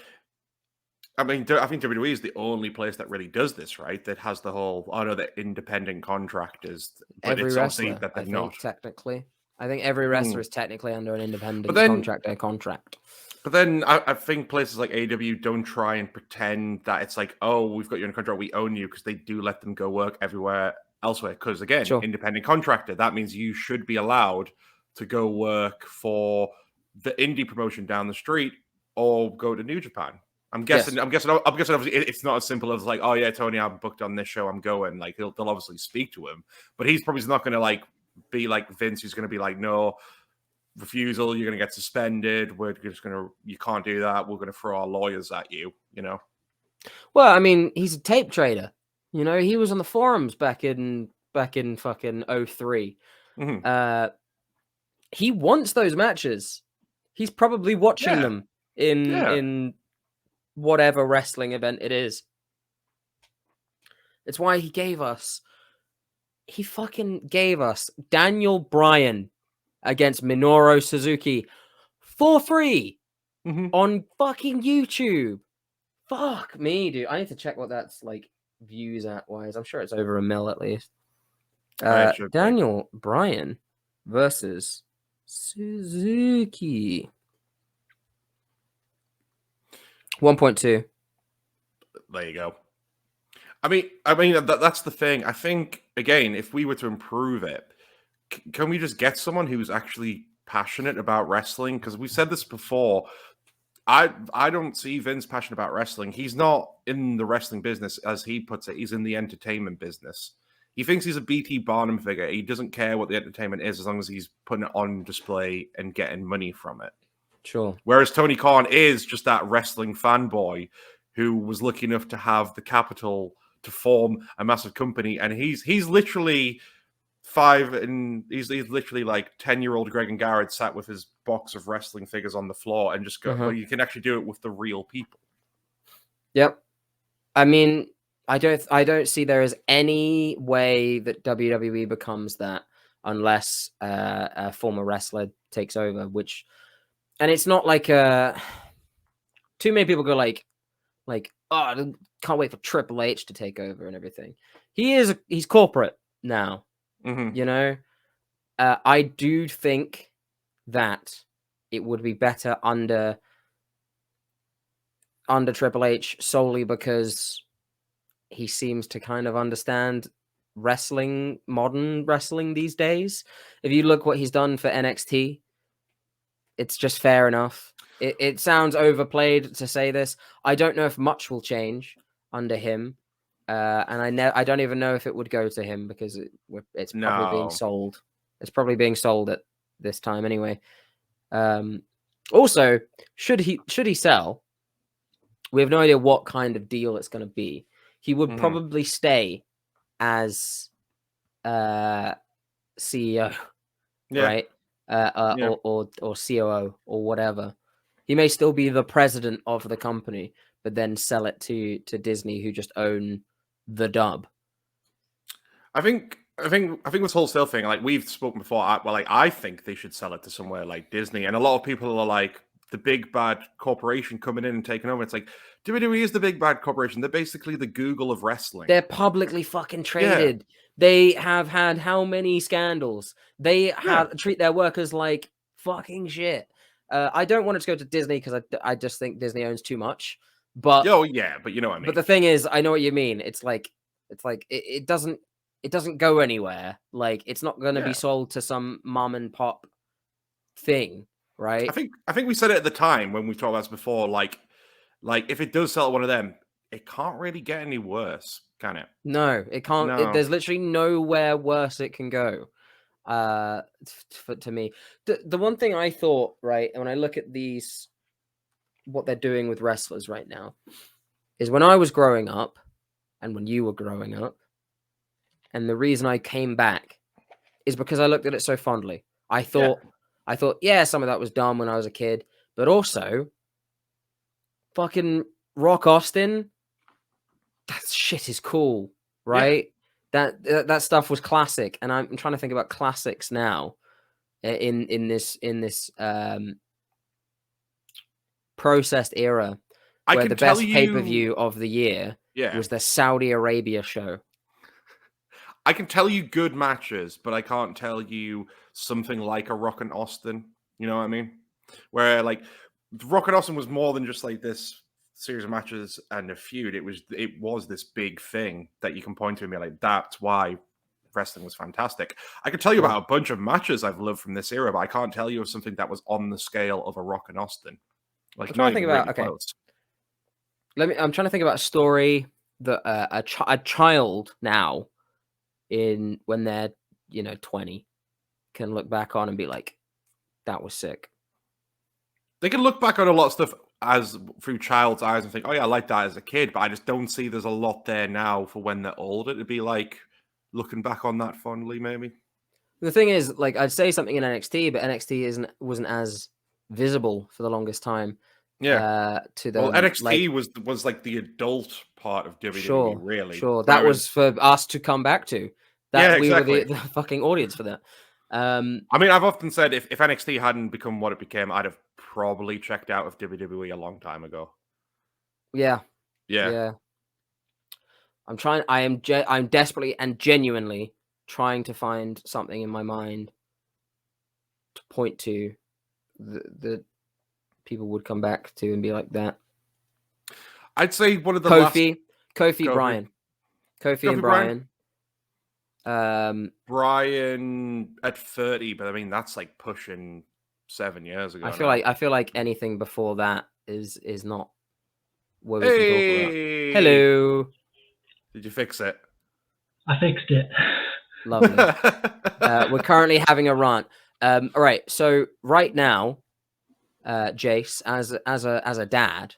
I think WWE is the only place that really does this, right? That has the whole, they're independent contractors, but Every it's obviously wrestler, that they're I think, not. Technically. I think every wrestler is technically under an independent contract. But then I think places like AEW don't try and pretend that it's like, oh, we've got you in a contract, we own you, because they do let them go work everywhere elsewhere. Because again, independent contractor, that means you should be allowed to go work for the indie promotion down the street or go to New Japan. I'm guessing. Obviously, it's not as simple as like, oh yeah, Tony, I'm booked on this show, I'm going. Like they'll obviously speak to him, but he's probably not going to like be like Vince, who's going to be like, no, refusal, you're going to get suspended. We're just going to, you can't do that. We're going to throw our lawyers at you. You know. Well, I mean, he's a tape trader. You know, he was on the forums back in fucking 03. Mm-hmm. He wants those matches. He's probably watching them in whatever wrestling event it is. It's why he fucking gave us Daniel Bryan against Minoru Suzuki for free on fucking YouTube. Fuck me, dude. I need to check what that's like views at wise. I'm sure it's over 1 mil at least. Daniel Bryan versus Suzuki. 1.2. There you go. I mean that's the thing. I think again, if we were to improve it, can we just get someone who's actually passionate about wrestling? Because we said this before. I don't see Vince passionate about wrestling. He's not in the wrestling business, as he puts it. He's in the entertainment business. He thinks he's a BT Barnum figure. He doesn't care what the entertainment is as long as he's putting it on display and getting money from it. Sure. Whereas Tony Khan is just that wrestling fanboy who was lucky enough to have the capital to form a massive company, and he's literally he's literally like 10-year-old Greg and Garrett sat with his box of wrestling figures on the floor and just go, well, you can actually do it with the real people. Yep. I mean, I don't see there is any way that WWE becomes that unless a former wrestler takes over, and it's not like too many people go like, oh, I can't wait for Triple H to take over and everything. He's corporate now. You know, I do think that it would be better under Triple H solely because he seems to kind of understand wrestling, modern wrestling these days. If you look what he's done for NXT, it's just fair enough. It sounds overplayed to say this. I don't know if much will change under him. And I don't even know if it would go to him because it's probably being sold. It's probably being sold at this time anyway. Also, should he sell? We have no idea what kind of deal it's going to be. He would probably stay as CEO, right? Or COO or whatever. He may still be the president of the company, but then sell it to Disney, who just own the dub. I think I think this whole still thing, like we've spoken before. I think they should sell it to somewhere like Disney, and a lot of people are like the big bad corporation coming in and taking over. It's like WWE is the big bad corporation. They're basically the Google of wrestling. They're publicly fucking traded. Yeah. They have had how many scandals? They treat their workers like fucking shit. I don't want it to go to Disney because I just think Disney owns too much. But but you know what I mean. But the thing is, I know what you mean. It's like it doesn't go anywhere. Like it's not going to be sold to some mom and pop thing, right? I think we said it at the time when we talked about this before. Like if it does sell to one of them, it can't really get any worse, can it? No, it can't. No. There's literally nowhere worse it can go. To me, the one thing I thought, right, and when I look at these, what they're doing with wrestlers right now, is when I was growing up, and when you were growing up, and the reason I came back is because I looked at it so fondly. I thought, yeah, some of that was dumb when I was a kid, but also, fucking Rock Austin, that shit is cool, right? Yeah. That stuff was classic, and I'm trying to think about classics now in this processed era, where the best pay-per-view of the year was the Saudi Arabia show. I can tell you good matches, but I can't tell you something like a Rock and Austin. You know what I mean? Where like Rock and Austin was more than just like this series of matches and a feud. It was this big thing that you can point to and be like, that's why wrestling was fantastic. I could tell you about a bunch of matches I've loved from this era, but I can't tell you of something that was on the scale of a Rock and Austin. Like, I'm trying to think about close. I'm trying to think about a story that a child now, when they're 20, can look back on and be like, that was sick. They can look back on a lot of stuff as through child's eyes and think, oh yeah, I like that as a kid, but I just don't see there's a lot there now for when they're older to be like looking back on that fondly, maybe. The thing is, like, I'd say something in NXT, but NXT wasn't as visible for the longest time. Yeah. To them, NXT was like the adult part of WWE, really. Sure. That was for us to come back to. We were the fucking audience for that. I mean, I've often said if NXT hadn't become what it became, I'd have probably checked out of WWE a long time ago. Yeah. I'm desperately and genuinely trying to find something in my mind to point to that people would come back to and be like that. I'd say one of the Kofi Bryan. Kofi and Bryan. Bryan at 30, but I mean that's like pushing 7 years ago. I feel like anything before that is not what we can talk about. Hello. Did you fix it? I fixed it. Lovely. We're currently having a rant. All right. So right now, Jace, as a dad,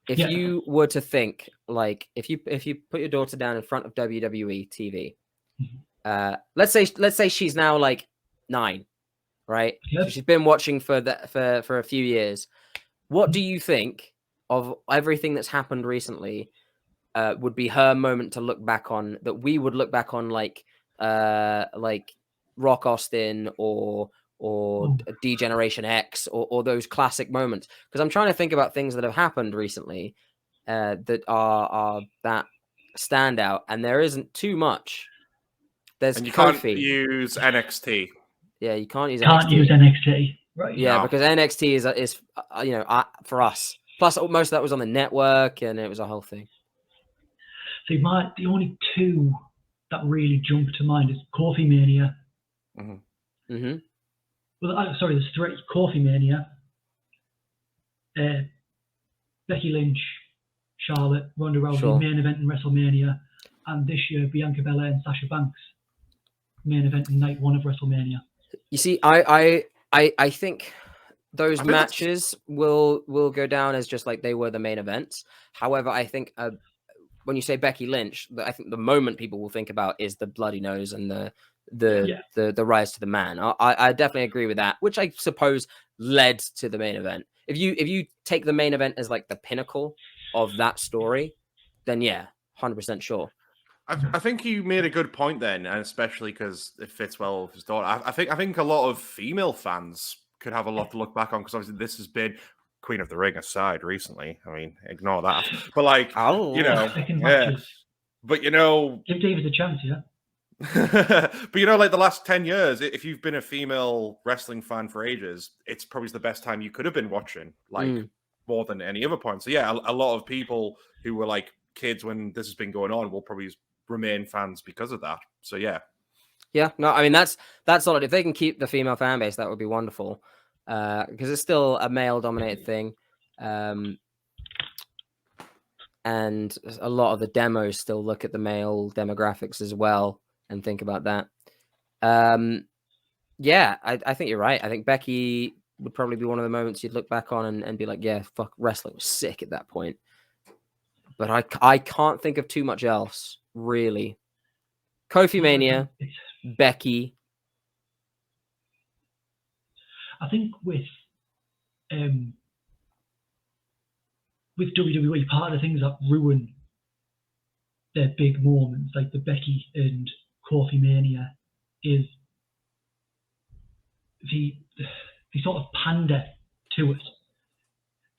if you were to think, like, if you put your daughter down in front of WWE TV, let's say she's now like 9, right? Yep. So she's been watching for a few years. What do you think of everything that's happened recently? Would be her moment to look back on, that we would look back on, like Rock Austin or D-Generation X or those classic moments? Because I'm trying to think about things that have happened recently that are that stand out, and there isn't too much. There's and you Kofi. Can't use NXT. Yeah, you can't use NXT. Right. Yeah, because NXT is for us. Plus, most of that was on the network, and it was a whole thing. So the only two that really jump to mind is Coffee Mania. Mm-hmm. Mm-hmm. Well, sorry, there's 3: Coffee Mania, Becky Lynch, Charlotte, Ronda Rousey main event in WrestleMania, and this year Bianca Belair and Sasha Banks main event in night 1 of WrestleMania. You see, I think those matches will go down as just like they were the main events. However, I think when you say Becky Lynch, I think the moment people will think about is the bloody nose and the rise to the man. I definitely agree with that, which I suppose led to the main event. If you take the main event as like the pinnacle of that story, then yeah, 100% sure. I think you made a good point then, and especially because it fits well with his daughter. I think a lot of female fans could have a lot to look back on, because obviously this has been Queen of the Ring aside recently. I mean, ignore that. But like, Oh. you know, Second yeah. matches. But you know, Give David a chance, yeah. but you know, like the last 10 years, if you've been a female wrestling fan for ages, it's probably the best time you could have been watching, like more than any other point. So yeah, a lot of people who were like kids when this has been going on will probably remain fans because of that. So yeah. No, I mean that's solid. If they can keep the female fan base, that would be wonderful. Because it's still a male dominated thing. And a lot of the demos still look at the male demographics as well and think about that. Yeah, I think you're right. I think Becky would probably be one of the moments you'd look back on and be like, yeah, fuck, wrestling was sick at that point. But I can't think of too much else, really. Kofi Mania, Becky. I think with WWE, part of the things that ruin their big moments, like the Becky and Kofi Mania, is the sort of pander to it.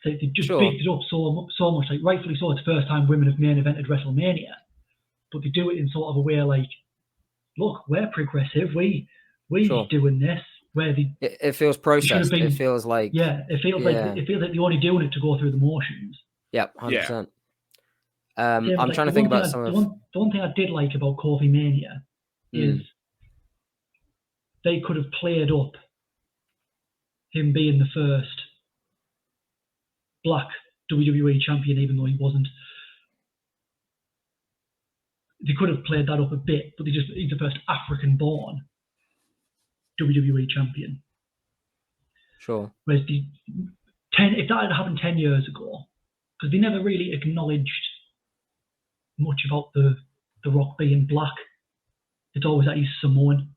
Like they just bigged it up so much. Like rightfully so, it's the first time women have main evented WrestleMania, but they do it in sort of a way like, look, we're progressive. We're doing this. Where it feels processed. It feels like it feels like they're only doing it to go through the motions. Yep, 100%. I'm like, trying to think about some of the one thing I did like about Kofi Mania is they could have played up him being the first black WWE champion, even though he wasn't. They could have played that up a bit, but he's the first African-born WWE champion. Sure. Whereas if that had happened 10 years ago, because they never really acknowledged much about the Rock being black. It's always that he's Samoan.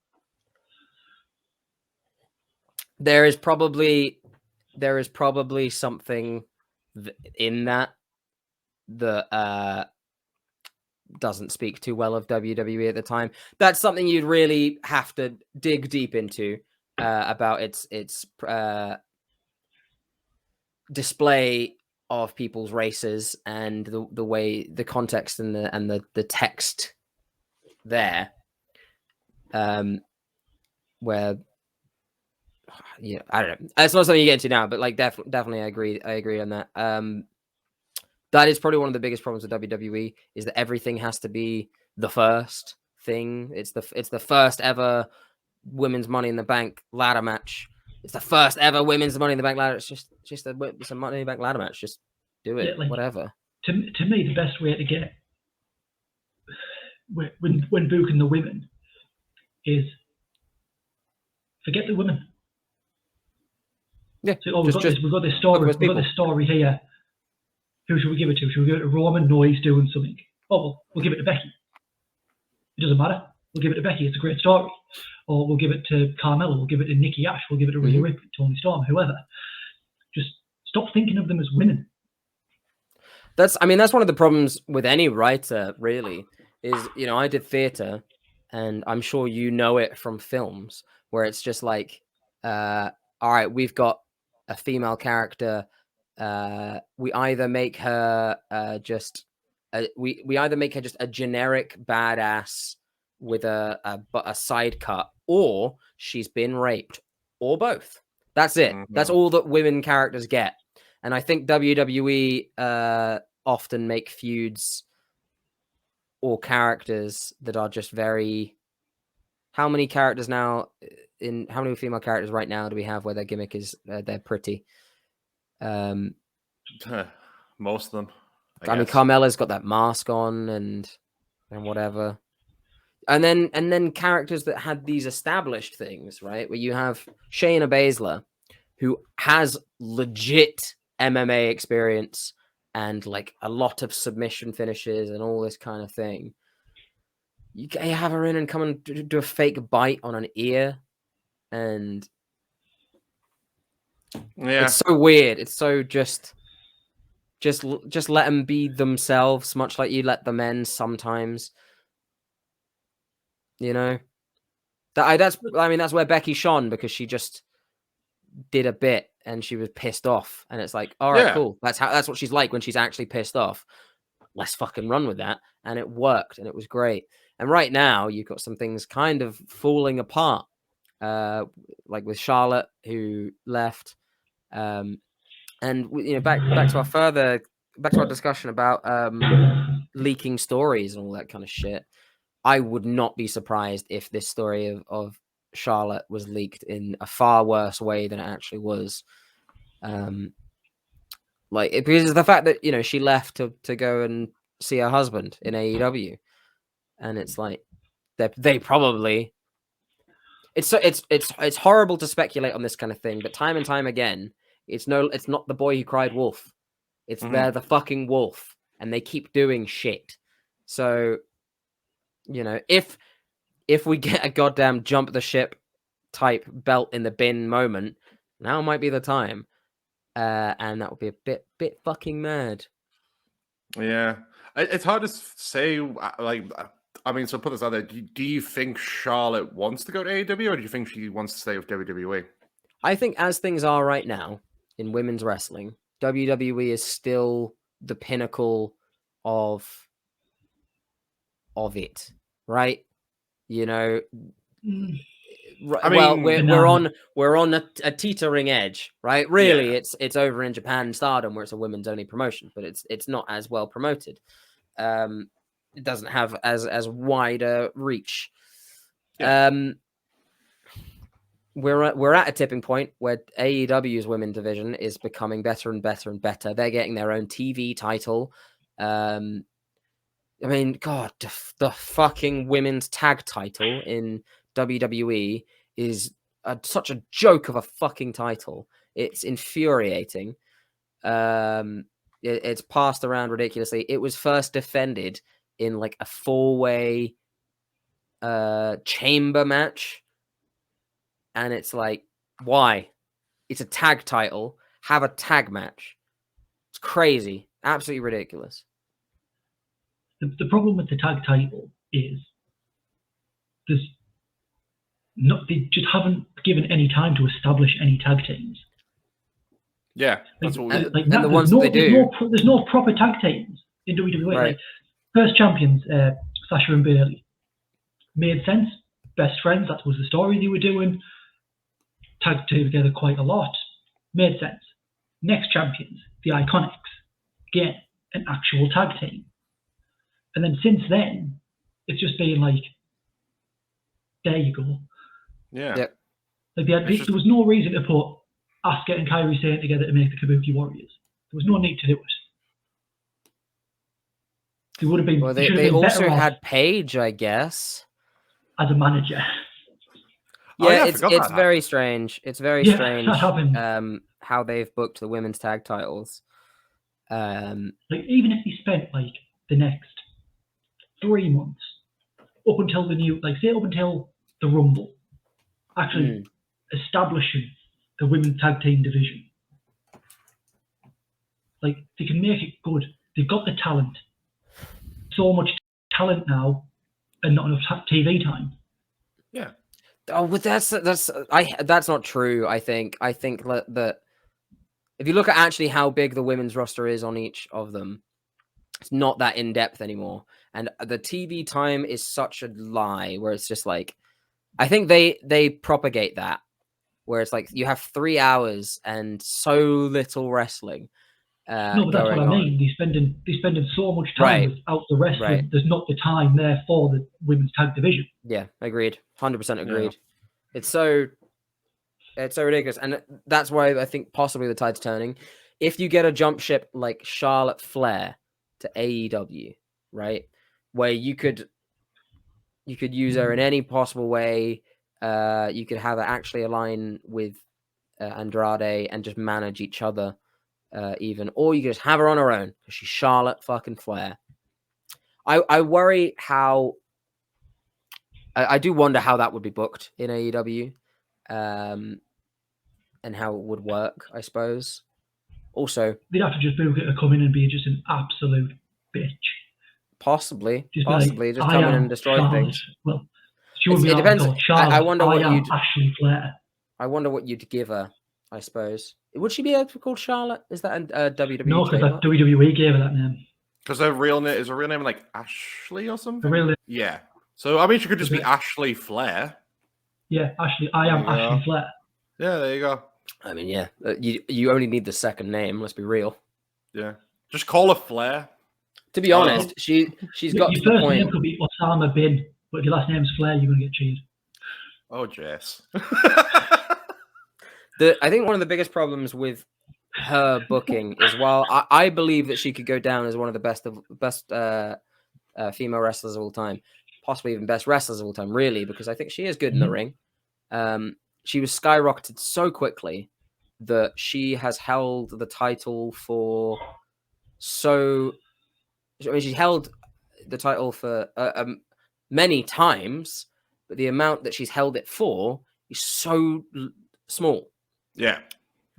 There is probably something in that doesn't speak too well of WWE at the time. That's something you'd really have to dig deep into about its display of people's races and the way the context and the text there, where I don't know. It's not something you get into now, but like definitely I agree on that. That is probably one of the biggest problems with WWE is that everything has to be the first thing. It's the first ever women's Money in the Bank ladder match. It's the first ever women's Money in the Bank ladder. It's just a Money in the Bank ladder match. Just do it, whatever. To me, the best way to get when booking the women is forget the women. Yeah. So, we've got this story here. Who should we give it to? Should we give it to Roman? No, he's doing something. Oh, well, we'll give it to Becky. It doesn't matter. We'll give it to Becky. It's a great story. Or we'll give it to Carmella. We'll give it to Nikki Ash. We'll give it to Rhea Ripley, Toni Storm, whoever. Just stop thinking of them as women. That's one of the problems with any writer, really, is, I did theater, and I'm sure you know it from films, where it's just like, all right, we've got a female character. We either make her just a generic badass with a side cut, or she's been raped, or both. That's it. Mm-hmm. That's all that women characters get. And I think WWE often make feuds or characters that are just very. How many characters now? How many female characters right now do we have where their gimmick is they're pretty? Most of them. I mean, Carmella's got that mask on and whatever, and then characters that had these established things, right? Where you have Shayna Baszler, who has legit MMA experience and like a lot of submission finishes and all this kind of thing. You have her in and come and do a fake bite on an ear, and it's so weird. It's so just let them be themselves, much like you let the men sometimes. You know, that's where Becky shone, because she just did a bit and she was pissed off, and it's like, all right, Yeah. cool. That's what she's like when she's actually pissed off. Let's fucking run with that. And it worked, and it was great. And right now you've got some things kind of falling apart, like with Charlotte, who left, and back to our discussion about leaking stories and all that kind of shit. I would not be surprised if this story of Charlotte was leaked in a far worse way than it actually was. Because of the fact that she left to go and see her husband in AEW, and it's like they probably. It's horrible to speculate on this kind of thing, but time and time again, it's not the boy who cried wolf. It's they're the fucking wolf, and they keep doing shit. So, if we get a goddamn jump the ship type belt in the bin moment, now might be the time. And that would be a bit fucking mad. Yeah. It's hard to say, so put this out there. Do you think Charlotte wants to go to AEW, or do you think she wants to stay with WWE? I think as things are right now in women's wrestling, WWE is still the pinnacle of it, right? We're on a teetering edge, right? Really, yeah. It's over in Japan and Stardom, where it's a women's only promotion, but it's not as well promoted. It doesn't have as wide a reach. Yeah. We're at a tipping point where AEW's women's division is becoming better and better and better. They're getting their own TV title. God, the fucking women's tag title in WWE is such a joke of a fucking title. It's infuriating. It's passed around ridiculously. It was first defended in like a 4-way chamber match. And it's like, why? It's a tag title. Have a tag match. It's crazy. Absolutely ridiculous. The problem with the tag title is they just haven't given any time to establish any tag teams. Yeah, that's what and the ones they do. There's no proper tag teams in WWE. Right. Like, first champions, Sasha and Bayley, made sense. Best friends, that was the story they were doing. Tagged together quite a lot. Made sense. Next champions, the Iconics. Again, an actual tag team. And then since then, it's just been like, there you go. Yeah. Yep. Like there was no reason to put Asuka and Kairi Sane together to make the Kabuki Warriors. There was no need to do it. They would have been. Well, they also had Paige, I guess, as a manager. Yeah, it's very strange. It's very strange how they've booked the women's tag titles. Like, even if they spent like the next 3 months up until up until the Rumble, actually establishing the women's tag team division, like, they can make it good. They've got the talent. So much talent now, and not enough TV time. Yeah. Oh, but that's not true. I think that if you look at actually how big the women's roster is on each of them, it's not that in depth anymore. And the TV time is such a lie, where it's just like, I think they propagate that, where it's like you have 3 hours and so little wrestling. No, but that's what I mean. They're spending so much time without the wrestling. Right. There's not the time there for the women's tag division. Yeah, agreed. 100% agreed. Yeah. It's so ridiculous, and that's why I think possibly the tide's turning. If you get a jump ship like Charlotte Flair to AEW, right, where you could use her in any possible way, you could have her actually align with Andrade and just manage each other, even, or you could just have her on her own because she's Charlotte fucking Flair. I worry how. I do wonder how that would be booked in AEW, and how it would work, I suppose. Also, they'd have to just book it to come in and be just an absolute bitch. Possibly, just come in and destroy things. Well, She wouldn't be It allowed to depends. call Charlotte. I wonder what am you'd. Ashley Flair. I wonder what you'd give her. I suppose. Would she be able to be called Charlotte? Is that a WWE No, because trademark? that WWE gave her that name. Because her real name is her real name like Ashley or something. The real name, Yeah. So I mean, she could just be it? Ashley Flair. yeah, Ashley. I am Ashley Flair. Yeah, there you go. I mean, yeah. You only need the second name. Let's be real. Yeah, just call her Flair. To be honest, she's got Your to the first point. name could be Osama Bin, but if your last name's Flair, you're gonna get cheated. Oh, Jess. I think one of the biggest problems with her booking is, while I believe that she could go down as one of the best female wrestlers of all time, possibly even best wrestlers of all time, really, because I think she is good in the ring. She was skyrocketed so quickly that she has held the title for she held the title for many times, but the amount that she's held it for is so small. Yeah.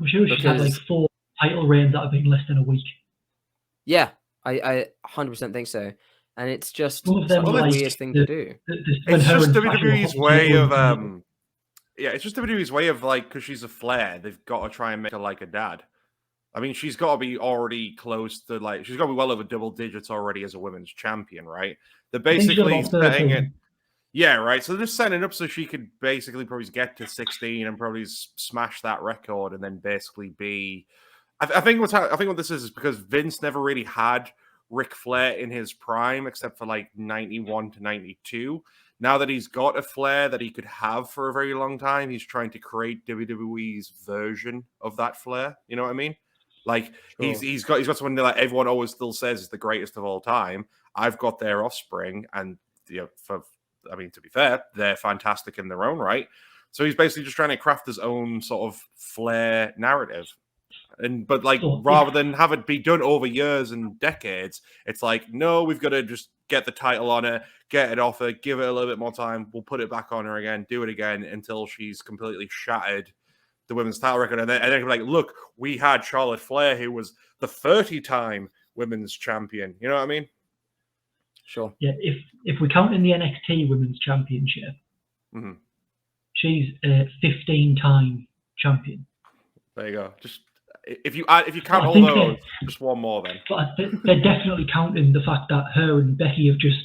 I'm sure she's had like 4 title reigns that have been less than a week. Yeah, I 100% think so. And it's just Some of them such a like weird thing to do. It's just WWE's way of yeah, it's just WWE's way of like, because she's a Flair, they've got to try and make her like a dad. I mean, she's got to be already close to like, she's got to be well over double digits already as a women's champion, right? They're basically setting it. Yeah, right. So they're just setting it up so she could basically probably get to 16 and probably smash that record and then basically be. I think what this is because Vince never really had Ric Flair in his prime except for like 91 to 92. Now that he's got a Flair that he could have for a very long time, he's trying to create WWE's version of that Flair. You know what I mean? Like sure. he's got someone that everyone always still says is the greatest of all time. I've got their offspring, and to be fair, they're fantastic in their own right. So he's basically just trying to craft his own sort of Flair narrative. But rather than have it be done over years and decades, it's like, no, we've got to just get the title on her, get it off her, give it a little bit more time. We'll put it back on her again, do it again until she's completely shattered the women's title record. And then like, look, we had Charlotte Flair, who was the 30-time women's champion. You know what I mean? Sure. Yeah, if we count in the NXT Women's Championship, she's a 15-time champion. There you go. Just if you count all those, just one more then. But they're definitely counting the fact that her and Becky have just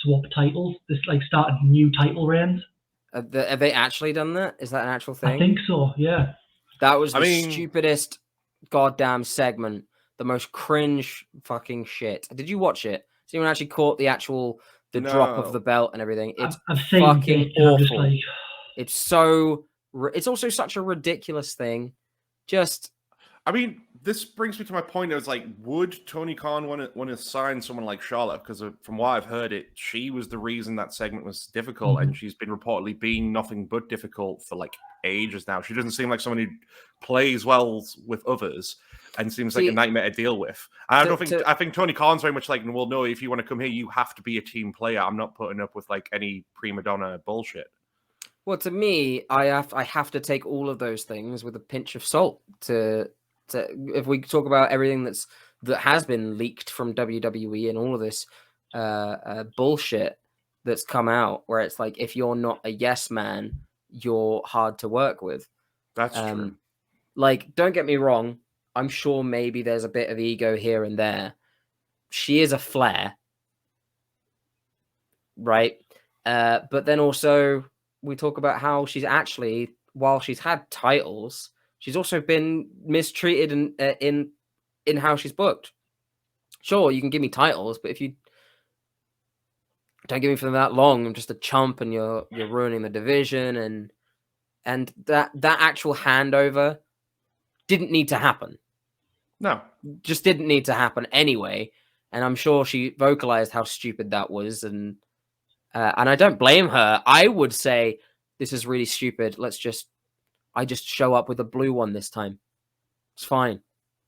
swapped titles. This started new title reigns. Have they actually done that? Is that an actual thing? I think so. Yeah. That was the stupidest goddamn segment. The most cringe fucking shit. Did you watch it? So anyone actually caught the drop of the belt and everything? It's fucking awful. It's also such a ridiculous thing. This brings me to my point. It was like, would Tony Khan want to sign someone like Charlotte? Because from what I've heard, she was the reason that segment was difficult, and she's been reportedly being nothing but difficult for like ages now. She doesn't seem like someone who plays well with others, and seems like a nightmare to deal with. I think Tony Khan's very much like, well, no, if you want to come here, you have to be a team player. I'm not putting up with like any prima donna bullshit. Well, to me, I have to take all of those things with a pinch of salt. If we talk about everything that has been leaked from WWE and all of this bullshit that's come out, where it's like, if you're not a yes man, you're hard to work with. That's true. Like, don't get me wrong. I'm sure maybe there's a bit of ego here and there. She is a Flair, right? But then also we talk about how she's actually, while she's had titles, she's also been mistreated in how she's booked. Sure, you can give me titles, but if you don't give me for that long, I'm just a chump, and you're ruining the division, and that actual handover didn't need to happen. No, just didn't need to happen anyway. And I'm sure she vocalized how stupid that was, and I don't blame her. I would say, this is really stupid. I just show up with a blue one this time. It's fine.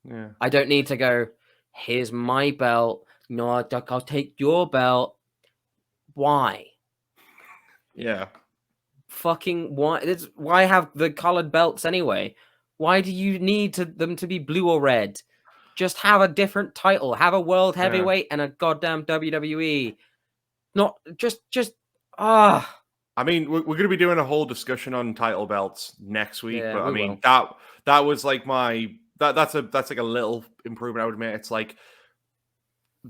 Yeah. I don't need to go, here's my belt. No, I'll take your belt. Why? Yeah. Fucking why? Why have the colored belts anyway? Why do you need them to be blue or red? Just have a different title. Have a world heavyweight and a goddamn WWE. Not just I mean, we're going to be doing a whole discussion on title belts next week, Yeah, but I we mean will. that was like that's like a little improvement I would make. It's like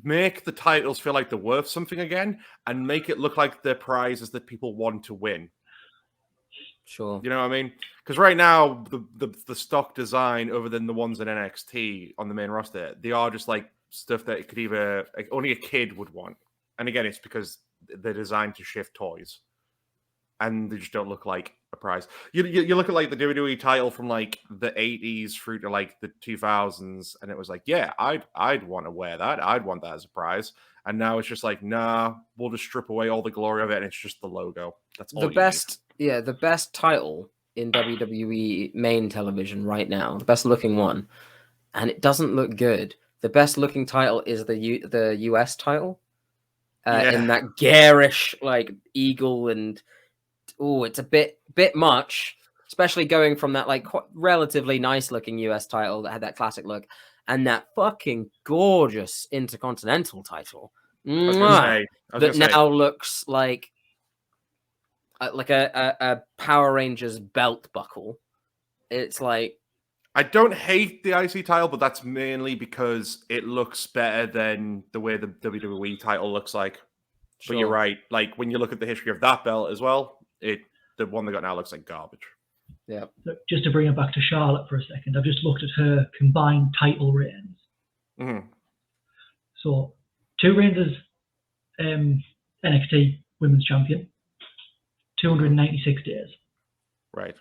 make the titles feel like they're worth something again, and make it look like they're prizes that people want to win. Sure. You know what I mean? Because right now the stock design, other than the ones in NXT on the main roster, they are just like stuff that it could either like, only a kid would want. And again, it's because they're designed to shift toys. And they just don't look like a prize. You look at like the WWE title from like the 80s through to like the 2000s, and it was like, yeah, I'd want to wear that. I'd want that as a prize. And now it's just like, nah, we'll just strip away all the glory of it, and it's just the logo. That's all The you best, yeah, the best title in WWE main television right now, the best looking one, and it doesn't look good. The best looking title is the US title, in that garish like eagle and. Oh, it's a bit much, especially going from that like relatively nice looking US title that had that classic look, and that fucking gorgeous Intercontinental title that now looks like a Power Rangers belt buckle. It's like I don't hate the IC title, but that's mainly because it looks better than the way the WWE title looks like. sure. But you're right. Like when you look at the history of that belt as well, the one they got now looks like garbage. Yeah. So just to bring it back to Charlotte for a second, I've just looked at her combined title reigns. Mm-hmm. So 2 reigns as NXT Women's Champion, 296 days. Right.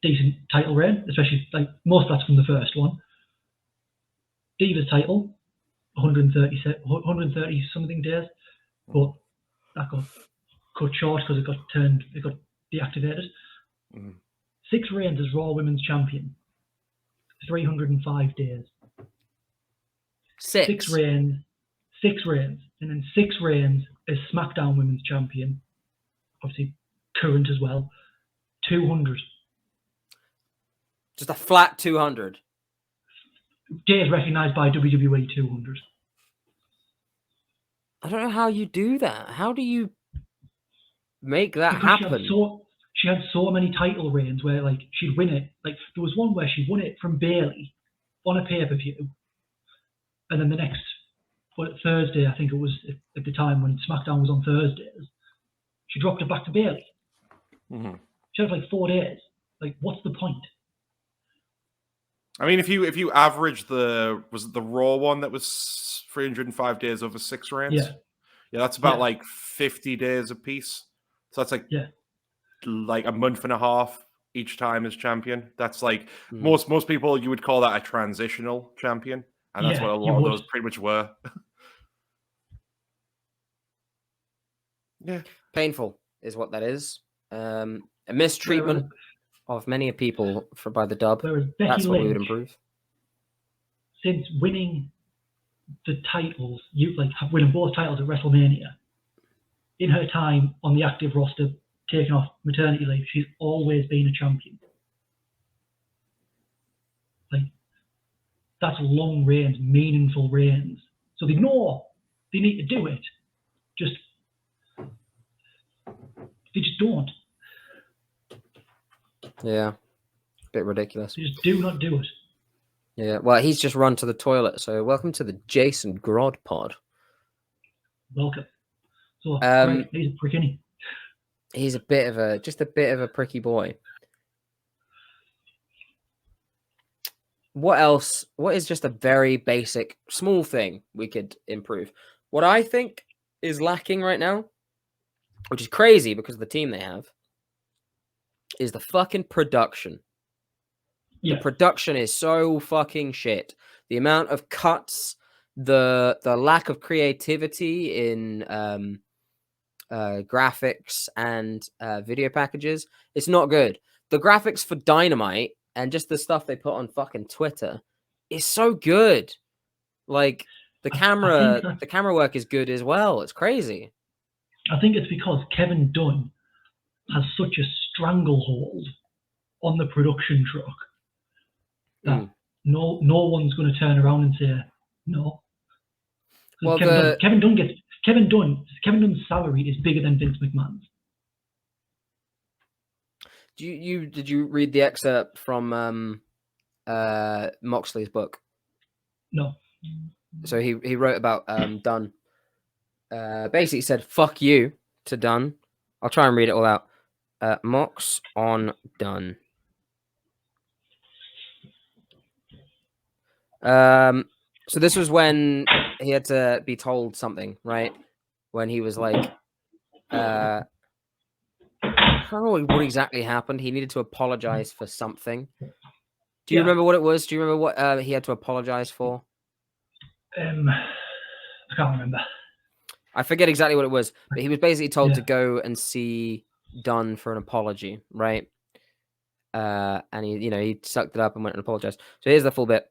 Decent title reign, especially like most of that's from the first one. Divas title, 130 something days, but that got cut short because it got deactivated. Mm-hmm. 6 reigns as Raw Women's Champion, 305 days. 6 reigns, and then 6 reigns as SmackDown Women's Champion, obviously current as well, 200. Just a flat 200. Days recognised by WWE, 200. I don't know how you do that. How do you make that happen? She had so many title reigns where like she'd win it. Like there was one where she won it from Bayley on a pay-per-view, and then the next Thursday, I think it was at the time when SmackDown was on Thursdays, she dropped it back to Bayley. Mm-hmm. She had like 4 days. Like, what's the point? I mean, if you average was it the Raw one that was 305 days over 6 reigns? Yeah, that's about like 50 days a piece. So that's like a month and a half each time as champion. That's like most people you would call that a transitional champion, and that's what a lot of those pretty much were. Yeah, painful is what that is. A mistreatment of many people by the dub. That's what we would improve. Since winning the titles, winning both titles at WrestleMania, in her time on the active roster, taking off maternity leave, she's always been a champion. Like, that's long reigns, meaningful reigns. So they know they need to do it. They just don't. Yeah. A bit ridiculous. They just do not do it. Yeah. Well, he's just run to the toilet. So welcome to the Jason Grod pod. Welcome. So he's a prick, isn't he? He's a bit of a pricky boy. What else? What is just a very basic, small thing we could improve? What I think is lacking right now, which is crazy because of the team they have, is the fucking production. Yeah. The production is so fucking shit. The amount of cuts, the lack of creativity in graphics and video packages, it's not good. The graphics for Dynamite and just the stuff they put on fucking Twitter is so good. Like the camera work is good as well. It's crazy. I think it's because Kevin Dunn has such a stranglehold on the production truck that no one's going to turn around and say no. Well, Kevin Dunn's salary is bigger than Vince McMahon's. Did you read the excerpt from Moxley's book? No. So he wrote about Dunn. Basically said "fuck you" to Dunn. I'll try and read it all out. Mox on Dunn. So this was when he had to be told something, right? When he was like, I don't know what exactly happened. He needed to apologize for something. Do you remember what it was? Do you remember what he had to apologize for? I can't remember. I forget exactly what it was, but he was basically told to go and see Dunn for an apology, right? And he sucked it up and went and apologized. So here's the full bit.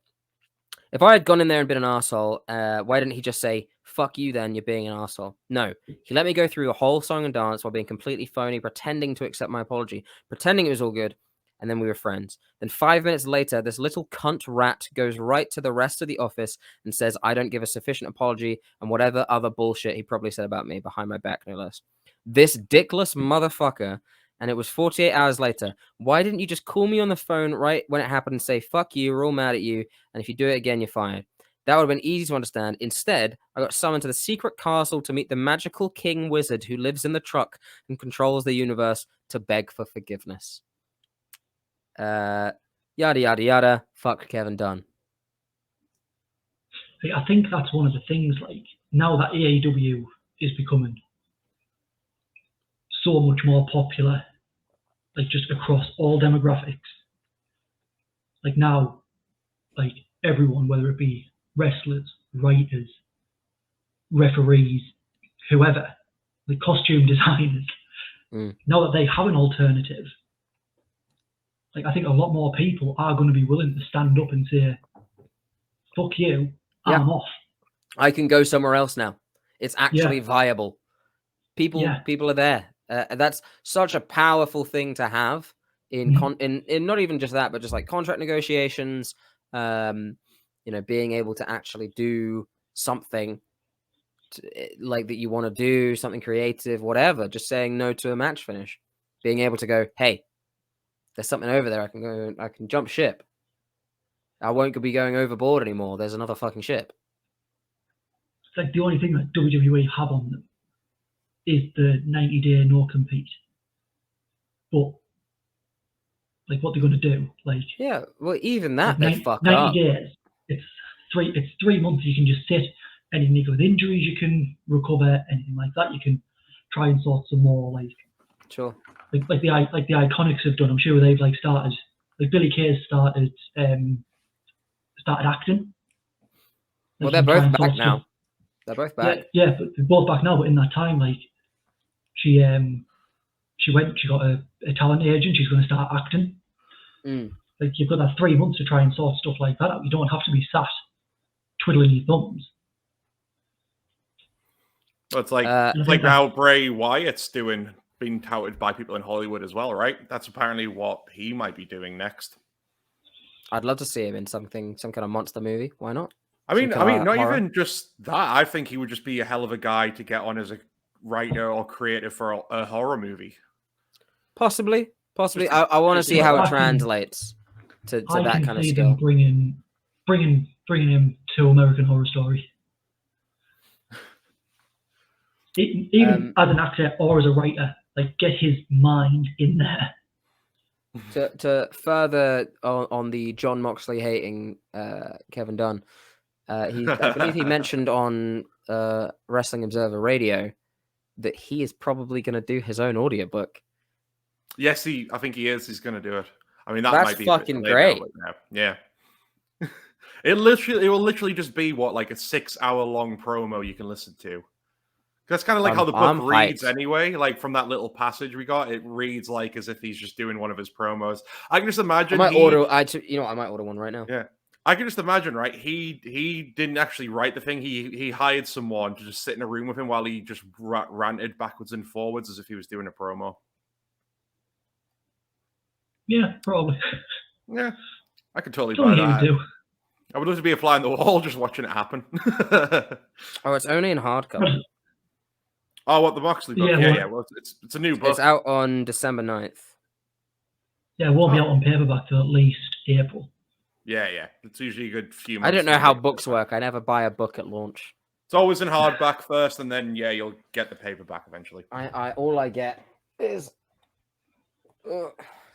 If I had gone in there and been an arsehole, why didn't he just say, fuck you then, you're being an arsehole? No. He let me go through a whole song and dance while being completely phony, pretending to accept my apology, pretending it was all good, and then we were friends. Then 5 minutes later, this little cunt rat goes right to the rest of the office and says I don't give a sufficient apology and whatever other bullshit he probably said about me behind my back, no less. This dickless motherfucker. And it was 48 hours later. Why didn't you just call me on the phone right when it happened and say, fuck you, we're all mad at you, and if you do it again, you're fired? That would have been easy to understand. Instead, I got summoned to the secret castle to meet the magical king wizard who lives in the truck and controls the universe to beg for forgiveness. Yada, yada, yada. Fuck Kevin Dunn. I think that's one of the things, like, now that AEW is becoming so much more popular, like just across all demographics. Like now, like everyone, whether it be wrestlers, writers, referees, whoever, the costume designers, now that they have an alternative, like I think a lot more people are going to be willing to stand up and say, fuck you, I'm off. I can go somewhere else now. It's actually viable. People are there. That's such a powerful thing to have in not even just that, but just like contract negotiations. Being able to actually do something like that you want to do, something creative, whatever. Just saying no to a match finish. Being able to go, hey, there's something over there. I can jump ship. I won't be going overboard anymore. There's another fucking ship. It's like the only thing that WWE have on them is the 90-day no compete. But like what they're going to do, like well, even that like they fuck 90 up. days. It's 3 months. You can just sit. Anything you got with injuries, you can recover. Anything like that, you can try and sort some more. Like sure, like the Iconics have done. I'm sure they've like started. Like Billy Kay's started acting. Well, they're both back now. They're both back. Yeah, but they're both back now. But in that time, like she got a talent agent. She's going to start acting. Like you've got that 3 months to try and sort stuff like that out. You don't have to be sat twiddling your thumbs. Well, it's like now Bray Wyatt's being touted by people in Hollywood as well, right? That's apparently what he might be doing next. I'd love to see him in some kind of monster movie. Why not? I mean, not horror. Even just that. I think he would just be a hell of a guy to get on as a writer or creative for a horror movie. Possibly. I want to see how it translates to that kind of skill. Bringing him to American Horror Story. Even as an actor or as a writer, like get his mind in there. To further on the John Moxley hating Kevin Dunn, I believe he mentioned on Wrestling Observer Radio that he is probably going to do his own audiobook. Yes, I think he is. He's going to do it. I mean, that's might be fucking great. Yeah. It will literally just be like a 6-hour long promo you can listen to. That's kind of like how the book reads anyway. Like from that little passage we got, it reads like as if he's just doing one of his promos. I can just imagine. I might order one right now. Yeah, I can just imagine. Right, he didn't actually write the thing. He hired someone to just sit in a room with him while he just ranted backwards and forwards as if he was doing a promo. Yeah, probably. Yeah, I could totally buy that. Do. I would love to be a fly on the wall just watching it happen. Oh, it's only in hardcover. Oh, what, the Moxley book? Yeah. Well, it's a new book. It's out on December 9th. Yeah, it won't be out on paperback till at least April. Yeah. It's usually a good few I months. don't know how books work. I never buy a book at launch. It's always in hardback first, and then you'll get the paperback eventually. I all I get is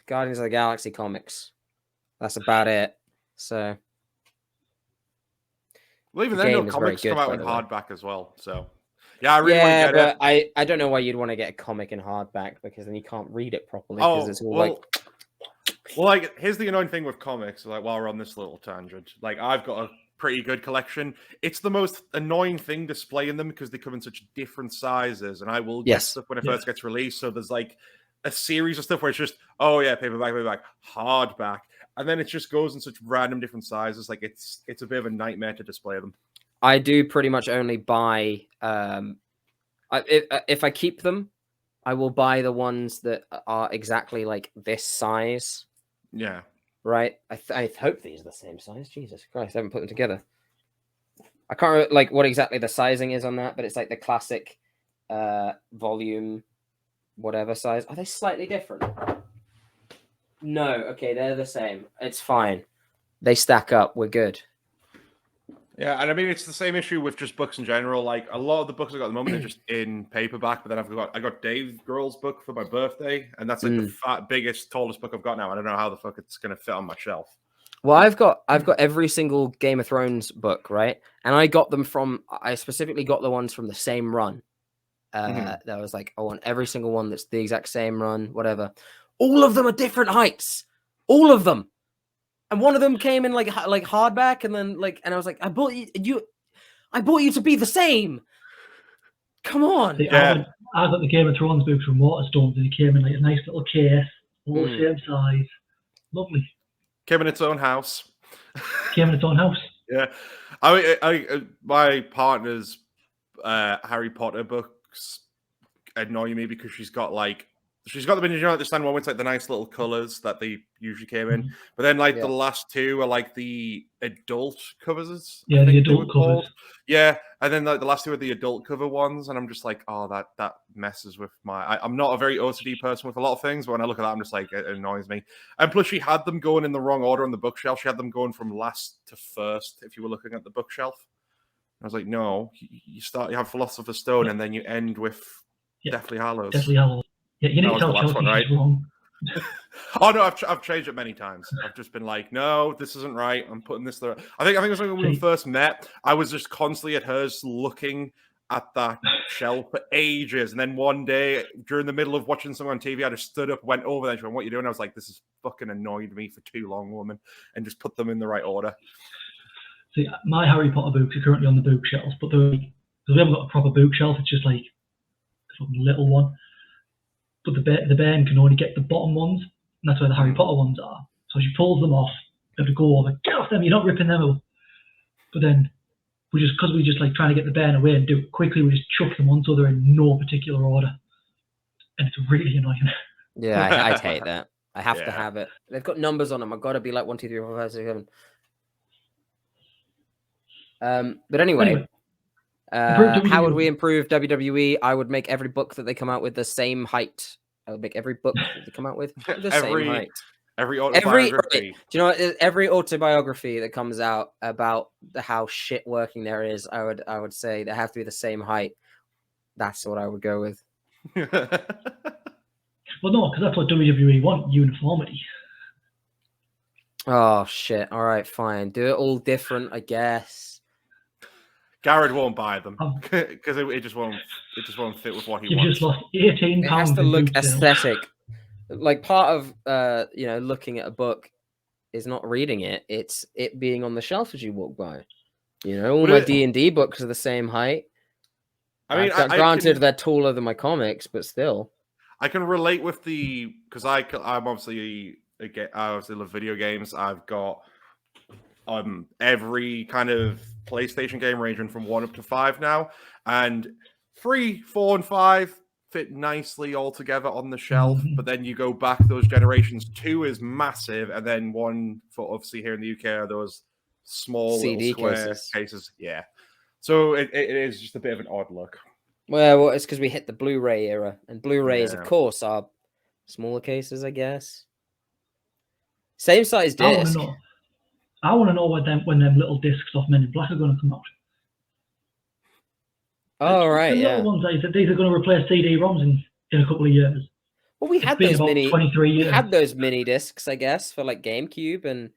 Guardians of the Galaxy comics. That's about it. So, Well, even the then, game no is very comics good, come out by in the way. hardback as well. So, yeah, I really want yeah, to get but it. I don't know why you'd want to get a comic in hardback because then you can't read it properly because Oh, it's all well, like here's the annoying thing with comics. Like, while we're on this little tangent, like I've got a pretty good collection. It's the most annoying thing displaying them because they come in such different sizes, and I will get Yes. stuff when it first gets released. So there's like a series of stuff where it's just, oh yeah, paperback, hardback, and then it just goes in such random different sizes. Like it's a bit of a nightmare to display them. I do pretty much only buy if I keep them, I will buy the ones that are exactly like this size. Yeah. Right. I hope these are the same size. Jesus Christ, I haven't put them together. I can't remember, like what exactly the sizing is on that, but it's like the classic volume, whatever size. Are they slightly different? No. Okay, they're the same. It's fine. They stack up. We're good. Yeah, and I mean it's the same issue with just books in general. Like a lot of the books I got at the moment are just in paperback, but then I got Dave Grohl's book for my birthday, and that's like the biggest, tallest book I've got now. I don't know how the fuck it's gonna fit on my shelf. Well, I've got every single Game of Thrones book, right? And I specifically got the ones from the same run. That was like, I want every single one that's the exact same run, whatever. All of them are different heights. All of them. And one of them came in like hardback, and then and I was like, I bought you to be the same. Come on. See, I got the Game of Thrones books from Waterstones, and it came in like a nice little case, all the same size. Lovely. Came in its own house. Came in its own house. Yeah. I my partner's Harry Potter books annoy me because she's got them in, the stand one with like the nice little colors that they usually came in, but then the last two are like the adult covers. Yeah, the adult covers. Yeah, and then the last two are the adult cover ones, and I'm just like, oh, that messes with I'm not a very OCD person with a lot of things, but when I look at that, I'm just like, it annoys me. And plus, she had them going in the wrong order on the bookshelf. She had them going from last to first. If you were looking at the bookshelf, I was like, no, you have Philosopher's Stone, and then you end with Deathly Hallows. Deathly Hallows. Yeah, you need to tell Chelsea she's wrong. Oh no, I've changed it many times. I've just been like, no, this isn't right. I'm putting this there. I think it was when we first met. I was just constantly at hers looking at that shelf for ages, and then one day during the middle of watching something on TV, I just stood up, went over there, and she went, "What are you doing?" I was like, "This has fucking annoyed me for too long, woman," and just put them in the right order. See, my Harry Potter books are currently on the bookshelf, but because we haven't got a proper bookshelf, it's just like a little one. But the bairn can only get the bottom ones, and that's where the Harry Potter ones are. So she pulls them off, you have to go over, get off them, you're not ripping them out. But then, because we just like trying to get the bairn away and do it quickly, we just chuck them on so they're in no particular order. And it's really annoying. Yeah, I hate that. I have to have it. They've got numbers on them. I've got to be like 1, 2, 3, 4, 5, 6, 7. But anyway. How would we improve WWE? I would make every book that they come out with the same height. I would make every book that they come out with the same height. Every autobiography. Do you know what? Every autobiography that comes out about how shit working there is, I would say they have to be the same height. That's what I would go with. Well, no, because that's what WWE want, uniformity. Oh shit! All right, fine. Do it all different, I guess. Garrett won't buy them because it just won't fit with what he wants. You've just lost 18 pounds. It has to look aesthetic. Like part of looking at a book is not reading it; it's it being on the shelf as you walk by. All my D&D books are the same height. I mean, granted, they're taller than my comics, but still. I can relate with because I'm obviously I love video games. I've got every kind of PlayStation game ranging from 1 up to 5 now, and 3, 4, and 5 fit nicely all together on the shelf. But then you go back those generations, 2 is massive, and then 1 for obviously here in the UK are those small CD square cases. Yeah, so it is just a bit of an odd look. Well, it's because we hit the Blu-ray era, and Blu-rays, of course, are smaller cases, I guess. Same size I want disc. to know. I want to know when them little discs off Men in Black are going to come out. Oh, right, the little ones that these are going to replace CD-ROMs in a couple of years. Well, we had those mini. 23 years. We had those mini discs, I guess, for like GameCube and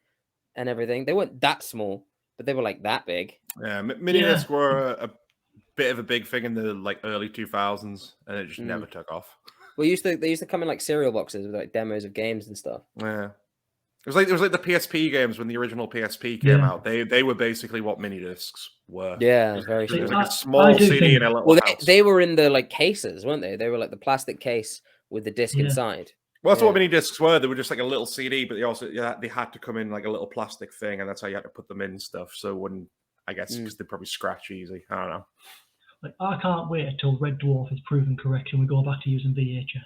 everything. They weren't that small, but they were like that big. Yeah, mini discs were a bit of a big thing in the like early 2000s, and it just never took off. Well, they used to come in like cereal boxes with like demos of games and stuff. Yeah. It was like the PSP games when the original PSP came out. They were basically what mini discs were. Yeah, it was very It was small. like a small CD in a little house. They were in the like cases, weren't they? They were like the plastic case with the disc inside. Well, that's what mini discs were. They were just like a little CD, but they had to come in like a little plastic thing, and that's how you had to put them in stuff. So it wouldn't, I guess, because they'd probably scratch easy. I don't know. Like, I can't wait until Red Dwarf is proven correct and we go back to using VHS.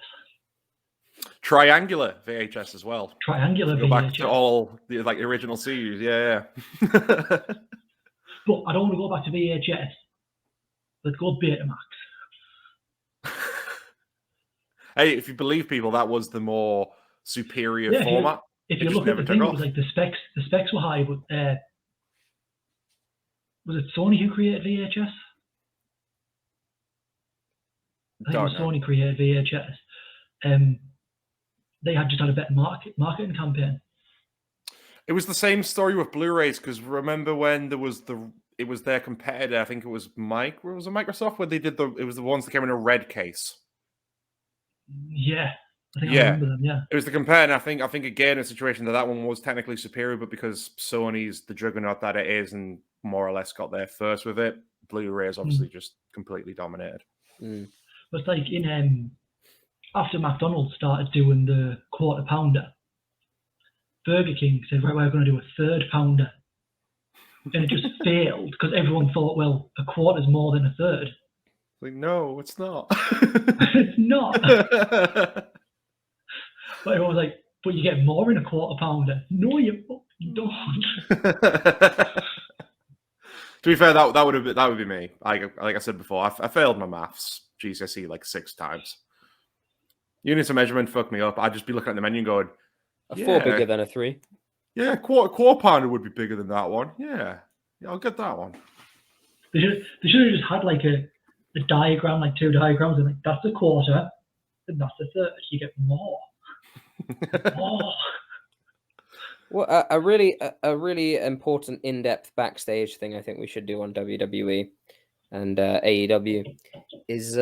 Triangular VHS as well. Triangular Go VHS. back to all the like original series. Yeah. But I don't want to go back to VHS. Let's go Betamax. Hey, if you believe people, that was the more superior format. If you look at the thing, it was like the specs were high, but was it Sony who created VHS? I think it was Sony created VHS. They had just had a better marketing campaign. It was the same story with Blu-rays, because remember when there was it was their competitor, I think it was Microsoft, where it was the ones that came in a red case. Yeah. I think I remember them, yeah. It was the competitor, and I think again a situation that one was technically superior, but because Sony's the juggernaut that it is and more or less got there first with it, Blu-rays obviously just completely dominated. But it's like after McDonald's started doing the quarter pounder, Burger King said, right, we're going to do a third pounder. And it just failed because everyone thought, well, a quarter's more than a third. Like, no, it's not. It's not. But everyone was like, but you get more in a quarter pounder. No, you don't. To be fair, that would be me. Like I said before, I failed my maths GCSE like 6 times. Units of measurement fucked me up. I'd just be looking at the menu and going, a 4 bigger than a 3. Yeah, quarter pounder would be bigger than that one. Yeah, I'll get that one. They should have just had like a diagram, like 2 diagrams, and like that's a quarter, and that's a third. You get more. More. Well, a really important in-depth backstage thing I think we should do on WWE and AEW is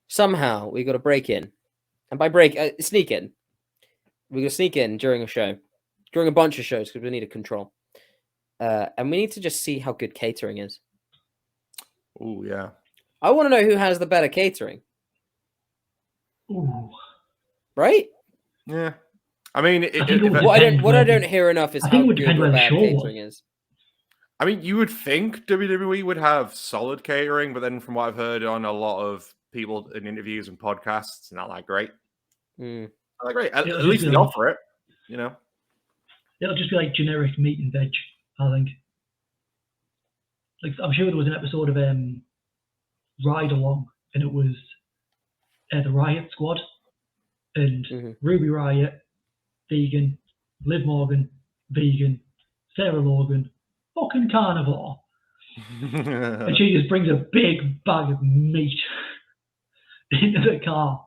somehow we got to break in, and by sneak in. We're gonna sneak in during a bunch of shows because we need a control, and we need to just see how good catering is. Oh yeah, I want to know who has the better catering. Ooh. Right? Yeah. I mean, what I don't hear enough is how good or bad catering is. I mean, you would think WWE would have solid catering, but then from what I've heard on a lot of people in interviews and podcasts, it's not that great. Not that great. At least they offer it, you know. It'll just be like generic meat and veg, I think. Like, I'm sure there was an episode of Ride Along, and it was the Riot Squad, and Ruby Riott, vegan, Liv Morgan, vegan, Sarah Logan, fucking carnivore. And she just brings a big bag of meat into the car.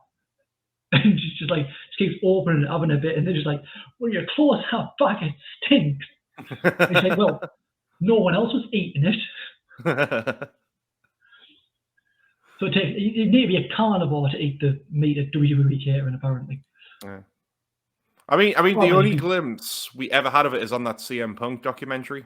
And she's just like, she keeps opening it, having a bit, and they're just like, well, your close that bag, it stinks. And she's like, well, no one else was eating it. So you need to be a carnivore to eat the meat at WWE catering, apparently. Yeah. I mean, the only glimpse we ever had of it is on that CM Punk documentary.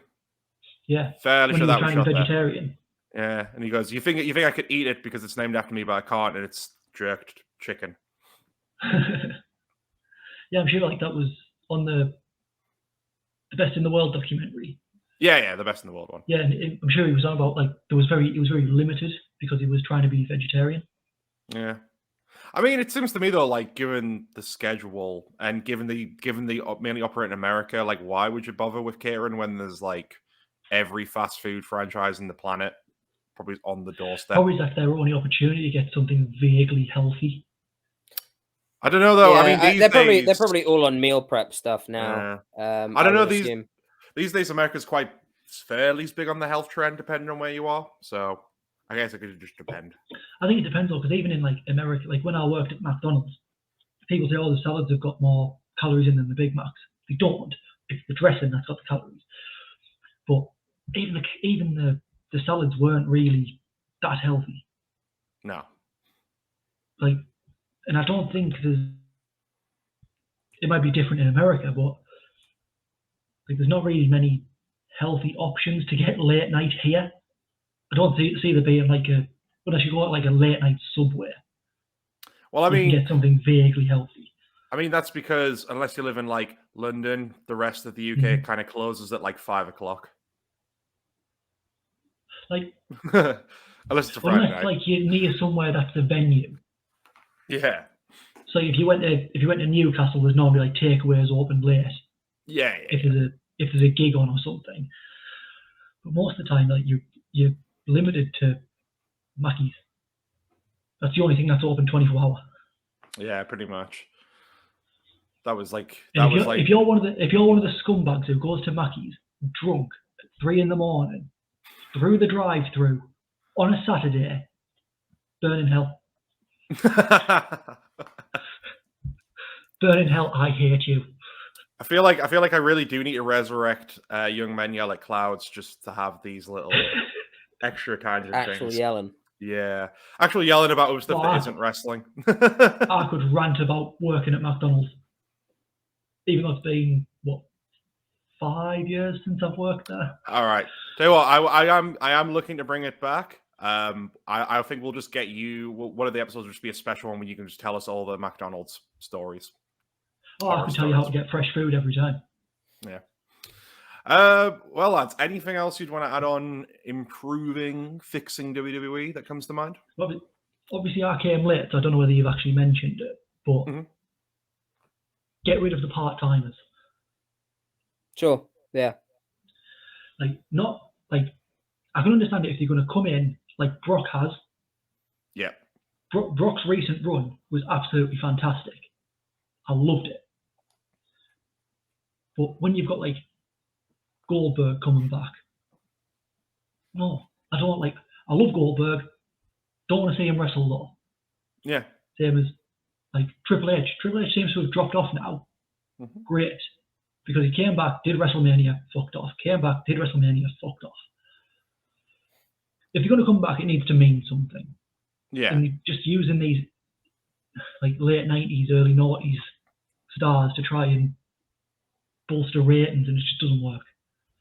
Yeah, fairly sure that was shot vegetarian. There. Yeah, and he goes, "You think I could eat it because it's named after me, but I can't, and it's jerked chicken." Yeah, I'm sure like that was on the Best in the World documentary. Yeah, the Best in the World one. Yeah, and I'm sure he was on about like it was very limited because he was trying to be vegetarian. Yeah. I mean, it seems to me though, like given the schedule and given the mainly operate in America, like why would you bother with catering when there's like every fast food franchise on the planet probably on the doorstep? Probably like their only opportunity to get something vaguely healthy. I don't know though. Yeah, I mean, these they're days probably all on meal prep stuff now. I don't know. would assume. These days, America's quite fairly big on the health trend, depending on where you are. So I guess it could just depend. I think it depends though, because even in like America, like when I worked at McDonald's, people say, "Oh, the salads have got more calories in than the Big Macs." They don't. It's the dressing that's got the calories. But even the salads weren't really that healthy. No. Like, and I don't think it might be different in America, but like there's not really many healthy options to get late night here. I don't see there being like unless you go at like a late night Subway. Well, I mean, you can get something vaguely healthy. I mean, that's because unless you live in like London, the rest of the UK kind of closes at like 5 o'clock. Like, unless it's a Friday night. Like you're near somewhere that's a venue. Yeah. So if you went to Newcastle, there's normally like takeaways open late. Yeah. If there's a gig on or something. But most of the time, like you're limited to Mackey's. That's the only thing that's open 24 hours. Yeah, pretty much. If you're one of the scumbags who goes to Mackey's drunk at 3 a.m. through the drive-through on a Saturday, burn in hell. Burn in hell, I hate you. I feel like I really do need to resurrect Young Men Yell at Clouds just to have these little extra kinds of actual things. yelling. Yeah. Actually yelling about stuff that isn't wrestling. I could rant about working at McDonald's. Even though it's been, 5 years since I've worked there. All right. Tell you what, I am looking to bring it back. I think we'll just get you. One of the episodes will just be a special one where you can just tell us all the McDonald's stories. Oh, I can tell you how to get fresh food every time. Yeah. Well, lads, anything else you'd want to add on fixing WWE that comes to mind? Well, obviously, I came late, so I don't know whether you've actually mentioned it, but get rid of the part-timers. Sure. Yeah. I can understand it if you're going to come in like Brock has. Yeah. Brock's recent run was absolutely fantastic. I loved it. But when you've got like Goldberg coming back, no, I don't like. I love Goldberg. Don't want to see him wrestle though. Yeah. Same as like Triple H. Triple H seems to have dropped off now. Great. Because he came back, did WrestleMania, fucked off. Came back, did WrestleMania, fucked off. If you're going to come back, it needs to mean something. Yeah. And just using these like late 90s, early 90s stars to try and bolster ratings, and it just doesn't work.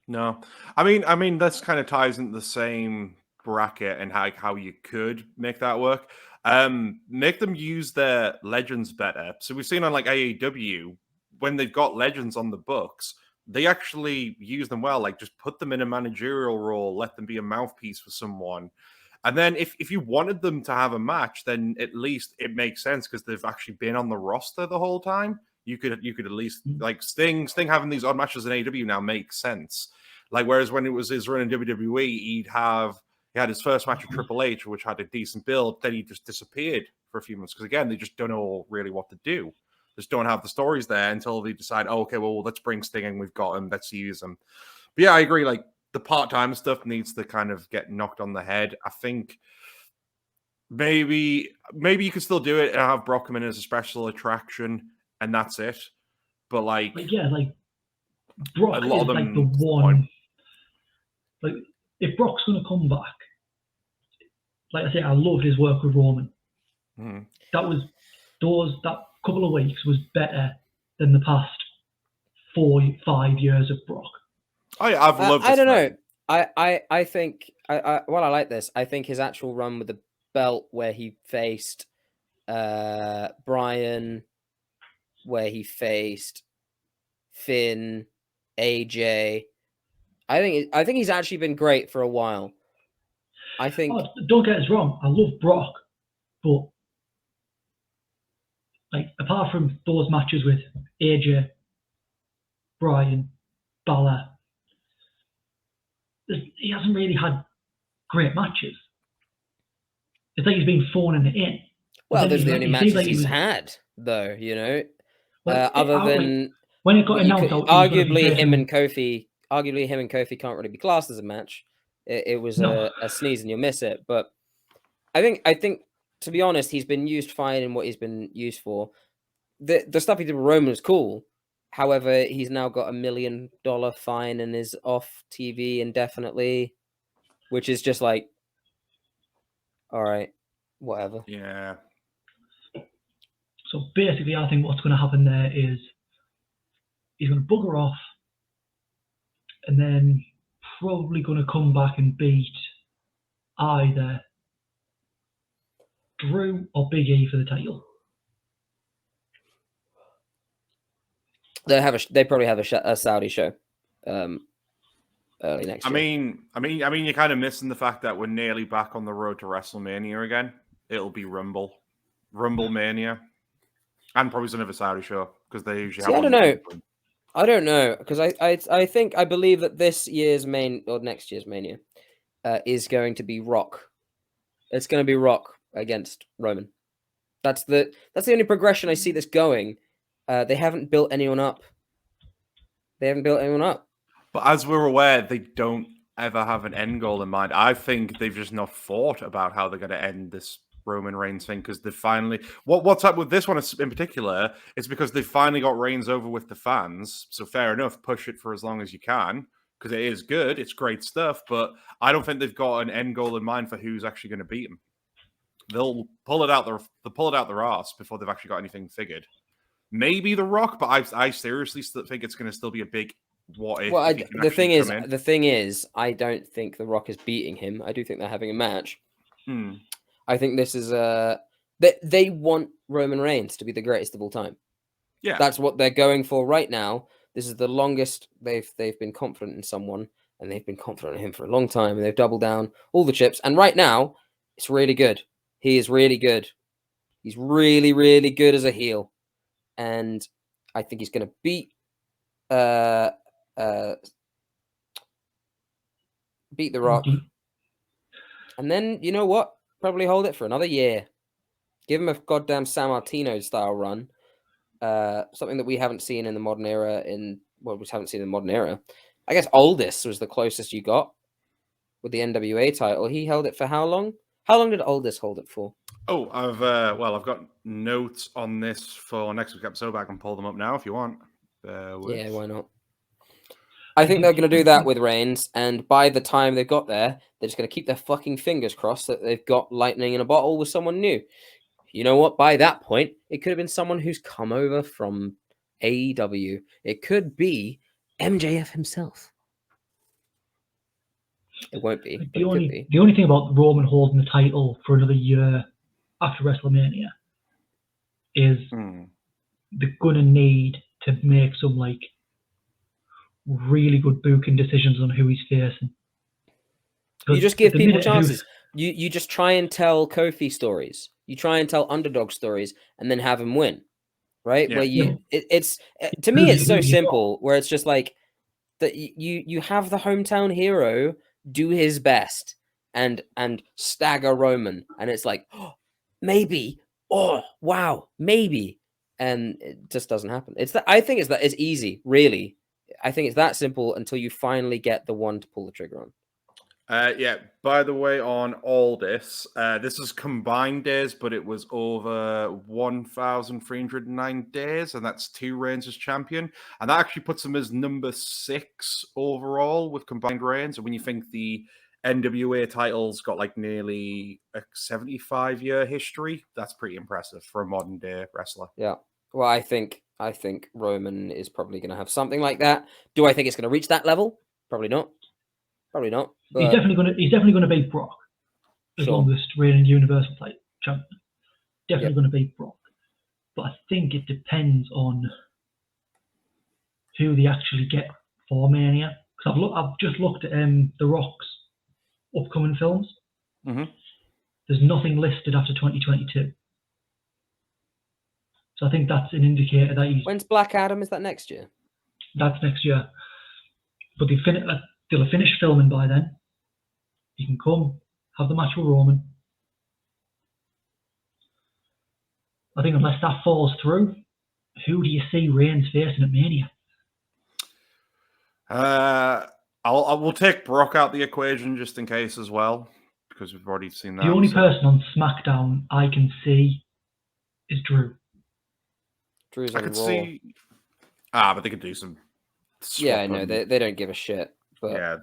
No. I mean this kind of ties into the same bracket and how you could make that work. Make them use their legends better. So we've seen on like AEW, when they've got legends on the books, they actually use them well. Like just put them in a managerial role, let them be a mouthpiece for someone. And then if you wanted them to have a match, then at least it makes sense because they've actually been on the roster the whole time. You could at least like Sting having these odd matches in AEW now makes sense. Like whereas when it was his run in WWE, he had his first match with Triple H, which had a decent build, then he just disappeared for a few months because again they just don't know really what to do. Just don't have the stories there until they decide, oh, okay, well, let's bring Sting in. We've got him. Let's use him. But yeah, I agree. Like the part-time stuff needs to kind of get knocked on the head. I think maybe you could still do it and have Brock come in as a special attraction, and that's it. But like Brock is like the one. Like if Brock's going to come back, like I say, I loved his work with Roman. That couple of weeks was better than the past 4-5 years of Brock. Oh yeah, I've loved. I don't know. I think I like this. I think his actual run with the belt, where he faced Bryan, where he faced Finn, AJ. I think he's actually been great for a while. I think. Oh, don't get us wrong. I love Brock, but like apart from those matches with AJ, Bryan, Balor, he hasn't really had great matches. It's like he's been phoning it in. Well, those are the only matches like he's had, though. Well, Other than when it got announced, arguably him and Kofi can't really be classed as a match. It was a sneeze and you'll miss it. But I think to be honest, he's been used fine in what he's been used for. The stuff he did with Roman was cool. However, he's now got $1 million fine and is off TV indefinitely, which is just like, all right, whatever. Yeah. So basically, I think what's going to happen there is he's going to bugger off and then probably going to come back and beat either Drew or Big E for the title. They probably have a Saudi show early next year. I mean, you're kind of missing the fact that we're nearly back on the road to WrestleMania again. It'll be Rumble Mania, and probably another Saudi show because they usually have. I don't know because I believe that this year's next year's Mania is going to be Rock. It's going to be Rock against Roman. That's the only progression I see this going. They haven't built anyone up. But as we're aware, they don't ever have an end goal in mind. I think they've just not thought about how they're going to end this Roman Reigns thing because they finally... What's up with this one in particular is because they've finally got Reigns over with the fans. So fair enough, push it for as long as you can because it is good. It's great stuff. But I don't think they've got an end goal in mind for who's actually going to beat him. They'll pull it out their arse before they've actually got anything figured. Maybe The Rock, but I seriously still think it's going to still be a big what if. Well, the thing is, I don't think The Rock is beating him. I do think they're having a match. I think this is they want Roman Reigns to be the greatest of all time. Yeah, that's what they're going for right now. This is the longest they've been confident in someone, and they've been confident in him for a long time, and they've doubled down all the chips. And right now, it's really good. He is really good. He's really, really good as a heel. And I think he's going to beat The Rock. And then, you know what? Probably hold it for another year. Give him a goddamn San Martino style run. Something that we haven't seen in the modern era. I guess Aldis was the closest you got with the NWA title. He held it for how long? How long did Aldis hold it for? Oh, I've got notes on this for next week's episode. I can pull them up now if you want. Yeah, why not? I think they're going to do that with Reigns, and by the time they've got there, they're just going to keep their fucking fingers crossed that they've got lightning in a bottle with someone new. You know what? By that point, it could have been someone who's come over from AEW. It could be MJF himself. It won't be. The only thing about Roman holding the title for another year after WrestleMania is they're going to need to make some really good booking decisions on who he's facing. You just give people chances. You just try and tell Kofi stories. You try and tell underdog stories, and then have him win, right? Yeah. Where it's to me it's so simple. Where it's just like that you have the hometown hero do his best and stagger Roman, and it's like maybe, oh wow, maybe, and it just doesn't happen. I think it's easy, really. I think it's that simple until you finally get the one to pull the trigger on. By the way, on all this is combined days, but it was over 1,309 days, and that's 2 reigns as champion. And that actually puts him as number 6 overall with combined reigns. And when you think the NWA title's got nearly a 75-year history, that's pretty impressive for a modern day wrestler. Yeah. Well, I think Roman is probably going to have something like that. Do I think it's going to reach that level? Probably not. Probably not. But... He's definitely going to beat Brock as longest reigning Universal title champion. Definitely going to beat Brock. But I think it depends on who they actually get for Mania. Because I've just looked at The Rock's upcoming films. Mm-hmm. There's nothing listed after 2022. So I think that's an indicator that he's... When's Black Adam? Is that next year? That's next year. But they'll have finished filming by then. You can come, have the match with Roman. I think unless that falls through, who do you see Reigns facing at Mania? I will take Brock out the equation just in case as well, because we've already seen that. The only person on SmackDown I can see is Drew. Drew's I on could Raw. see. But they could do some. Yeah, I know swapping. they don't give a shit. But Yeah,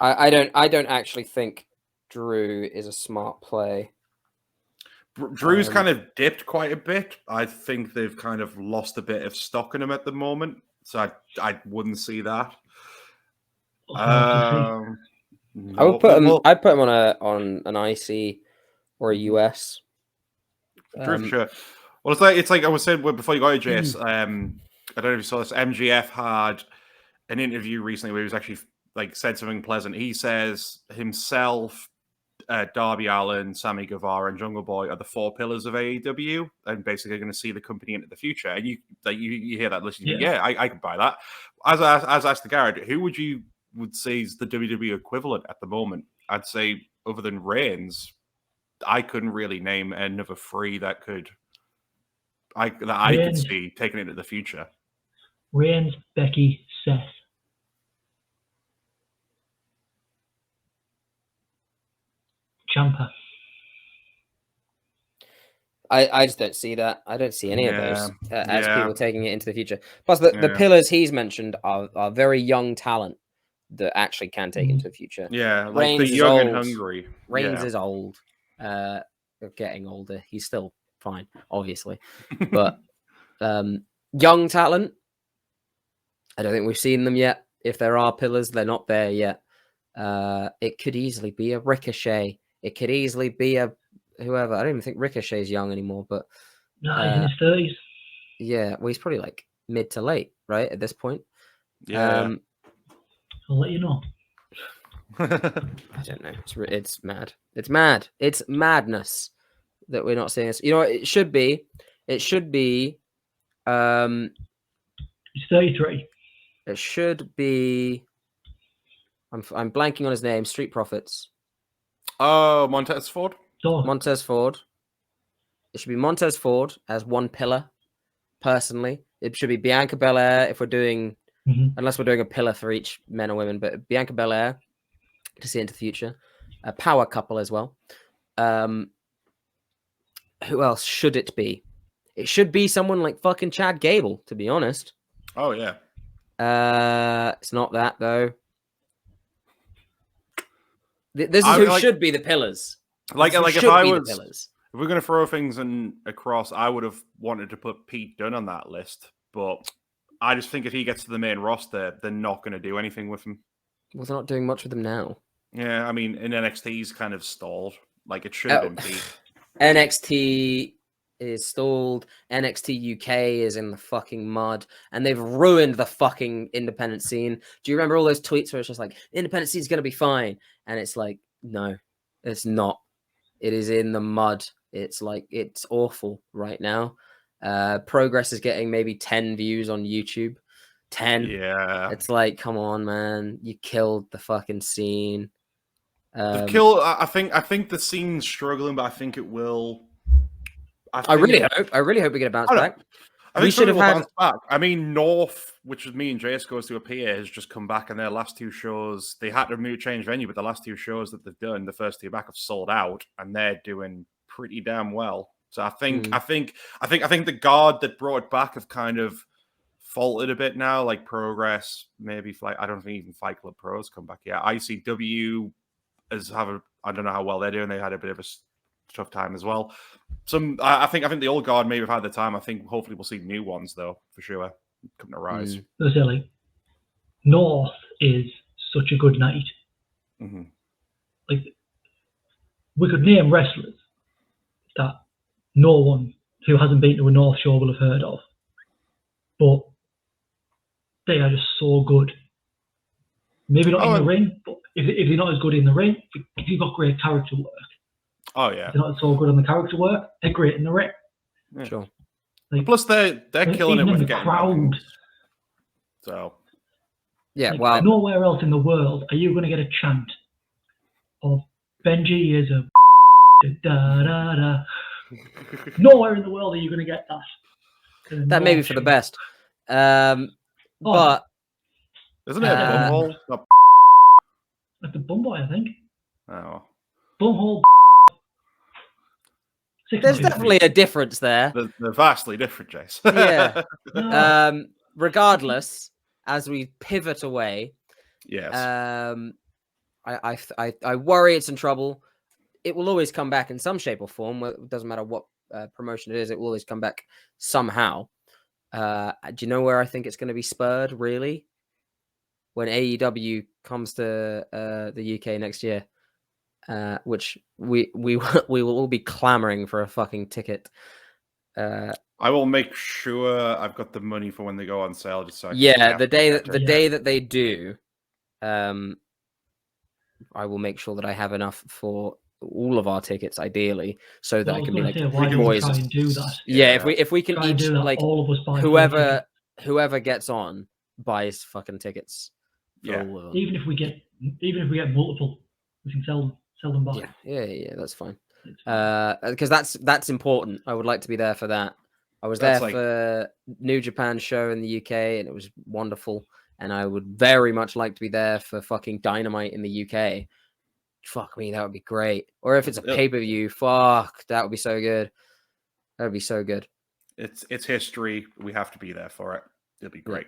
I don't actually think Drew is a smart play. Drew's kind of dipped quite a bit. I think they've kind of lost a bit of stock in him at the moment, so I wouldn't see that. I would put him. I'd put him on an IC or a US. Drew for sure. Well, it's like I was saying before you got here, Jace. I don't know if you saw this. MGF had an interview recently where he was actually like said something pleasant. He says himself, Darby Allin, Sammy Guevara, and Jungle Boy are the 4 pillars of AEW, and basically going to see the company into the future. And you hear that, listen, I can buy that. As I asked the Garrett, who would say is the WWE equivalent at the moment? I'd say other than Reigns, I couldn't really name another 3 that I could see taking it into the future. Reigns, Becky, Seth. Ciampa. I just don't see that. I don't see any of those as people taking it into the future. Plus, the pillars he's mentioned are very young talent that actually can take into the future. Yeah, like Reigns the young and hungry. Reigns is old. Getting older. He's still fine, obviously. But young talent, I don't think we've seen them yet. If there are pillars, they're not there yet. It could easily be a Ricochet. It could easily be a whoever. I don't even think Ricochet's young anymore, but no, he's in his 30s. Yeah, well, he's probably like mid to late, right, at this point. Yeah. I'll let you know. I don't know. It's mad. It's mad. It's madness that we're not seeing this. You know what? It should be. He's 33. It should be. I'm blanking on his name. Street Profits. Oh, Montez Ford. Montez Ford. It should be Montez Ford as one pillar. Personally, it should be Bianca Belair if we're doing, unless we're doing a pillar for each men or women, but Bianca Belair to see into the future. A power couple as well. Who else should it be? It should be someone like fucking Chad Gable, to be honest. Oh yeah. It's not that though. This is who should be the pillars. If we're going to throw things across, I would have wanted to put Pete Dunne on that list, but I just think if he gets to the main roster, they're not going to do anything with him. Well, they're not doing much with him now. Yeah, I mean, in NXT, he's kind of stalled. Like, it should have been Pete. NXT is stalled. NXT UK is in the fucking mud, and they've ruined the fucking independent scene. Do you remember all those tweets where it's just like, independent scene is going to be fine? And it's like, no, it's not. It is in the mud. It's like, it's awful right now. Progress is getting maybe 10 views on YouTube. 10. Yeah. It's like, come on, man. You killed the fucking scene. I think the scene's struggling, but I think it will. I really hope we get a bounce back. We should have had back. I mean, North, which is me and Jace goes to appear, has just come back, and their last 2 shows, they had to change venue, but the last 2 shows that they've done, the first 2 back have sold out, and they're doing pretty damn well. So I think the guard that brought it back have kind of faltered a bit now, like Progress, maybe I don't think even Fight Club Pros come back yet. ICW I don't know how well they're doing. They had a bit of a tough time as well. I think the old guard maybe have had the time. I think hopefully we'll see new ones though, for sure, come to rise. North is such a good night. Mm-hmm. Like, we could name wrestlers that no one who hasn't been to a North show will have heard of, but they are just so good. Maybe not in the ring, but if they're not as good in the ring, if you've got great character work. Oh yeah, they're not so good on the character work. They're great in the ring. Yeah. Sure. Like, plus they're killing it with the getting crowd. So yeah, well, nowhere else in the world are you going to get a chant of Benji is a da da da. Nowhere in the world are you going to get that. That may be for the best. But isn't it a bumhole? Not... Like the bumboy, I think. Oh. Bumhole. There's definitely a difference there. They're vastly different, Jace. Yeah. No. Regardless, as we pivot away, yes. I worry it's in trouble. It will always come back in some shape or form. It doesn't matter what promotion it is. It will always come back somehow. Do you know where I think it's going to be spurred? Really, when AEW comes to the UK next year, which we will all be clamoring for a fucking ticket. I will make sure I've got the money for when they go on sale. Just so the day that they do, I will make sure that I have enough for all of our tickets, ideally, so that I can be like, boys, try and do that. Yeah, if we can try each like all of us buy whoever gets on buys fucking tickets. Yeah. Even if we get multiple, we can sell them back. Yeah, that's fine. Because that's important. I would like to be there for that. I was there for New Japan show in the UK, and it was wonderful. And I would very much like to be there for fucking Dynamite in the UK. Fuck me, that would be great. Or if it's a pay-per-view, fuck, that would be so good. That would be so good. It's history. We have to be there for it. It'll be great.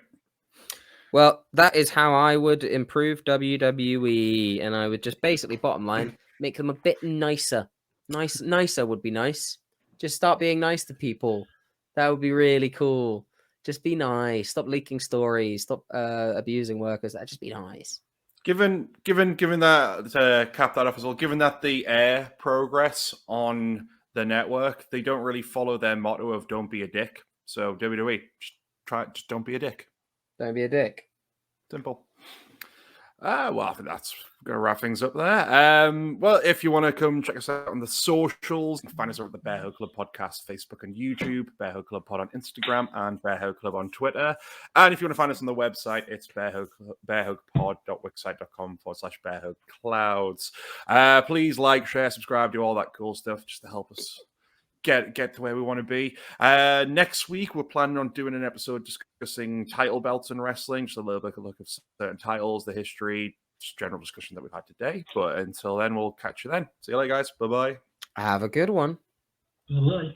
Well, that is how I would improve WWE, and I would just basically, bottom line, make them a bit nicer. Nicer would be nice. Just start being nice to people. That would be really cool. Just be nice. Stop leaking stories. Stop abusing workers. Just be nice. Given that to cap that off as well, given that the air progress on the network, they don't really follow their motto of "Don't be a dick." So WWE, just don't be a dick. Don't be a dick. Simple. Well, I think that's going to wrap things up there. Well, if you want to come check us out on the socials, you can find us over at the Bearhug Club Podcast, Facebook and YouTube, Bearhug Club Pod on Instagram, and Bearhug Club on Twitter. And if you want to find us on the website, it's bearhugpod.wixsite.com/bearhugclouds. Please like, share, subscribe, do all that cool stuff just to help us get to where we want to be. Next week, we're planning on doing an episode discussing title belts and wrestling, just a little bit of a look at certain titles, the history, just general discussion that we've had today. But until then, we'll catch you then. See you later, guys. Bye-bye. Have a good one. Bye-bye.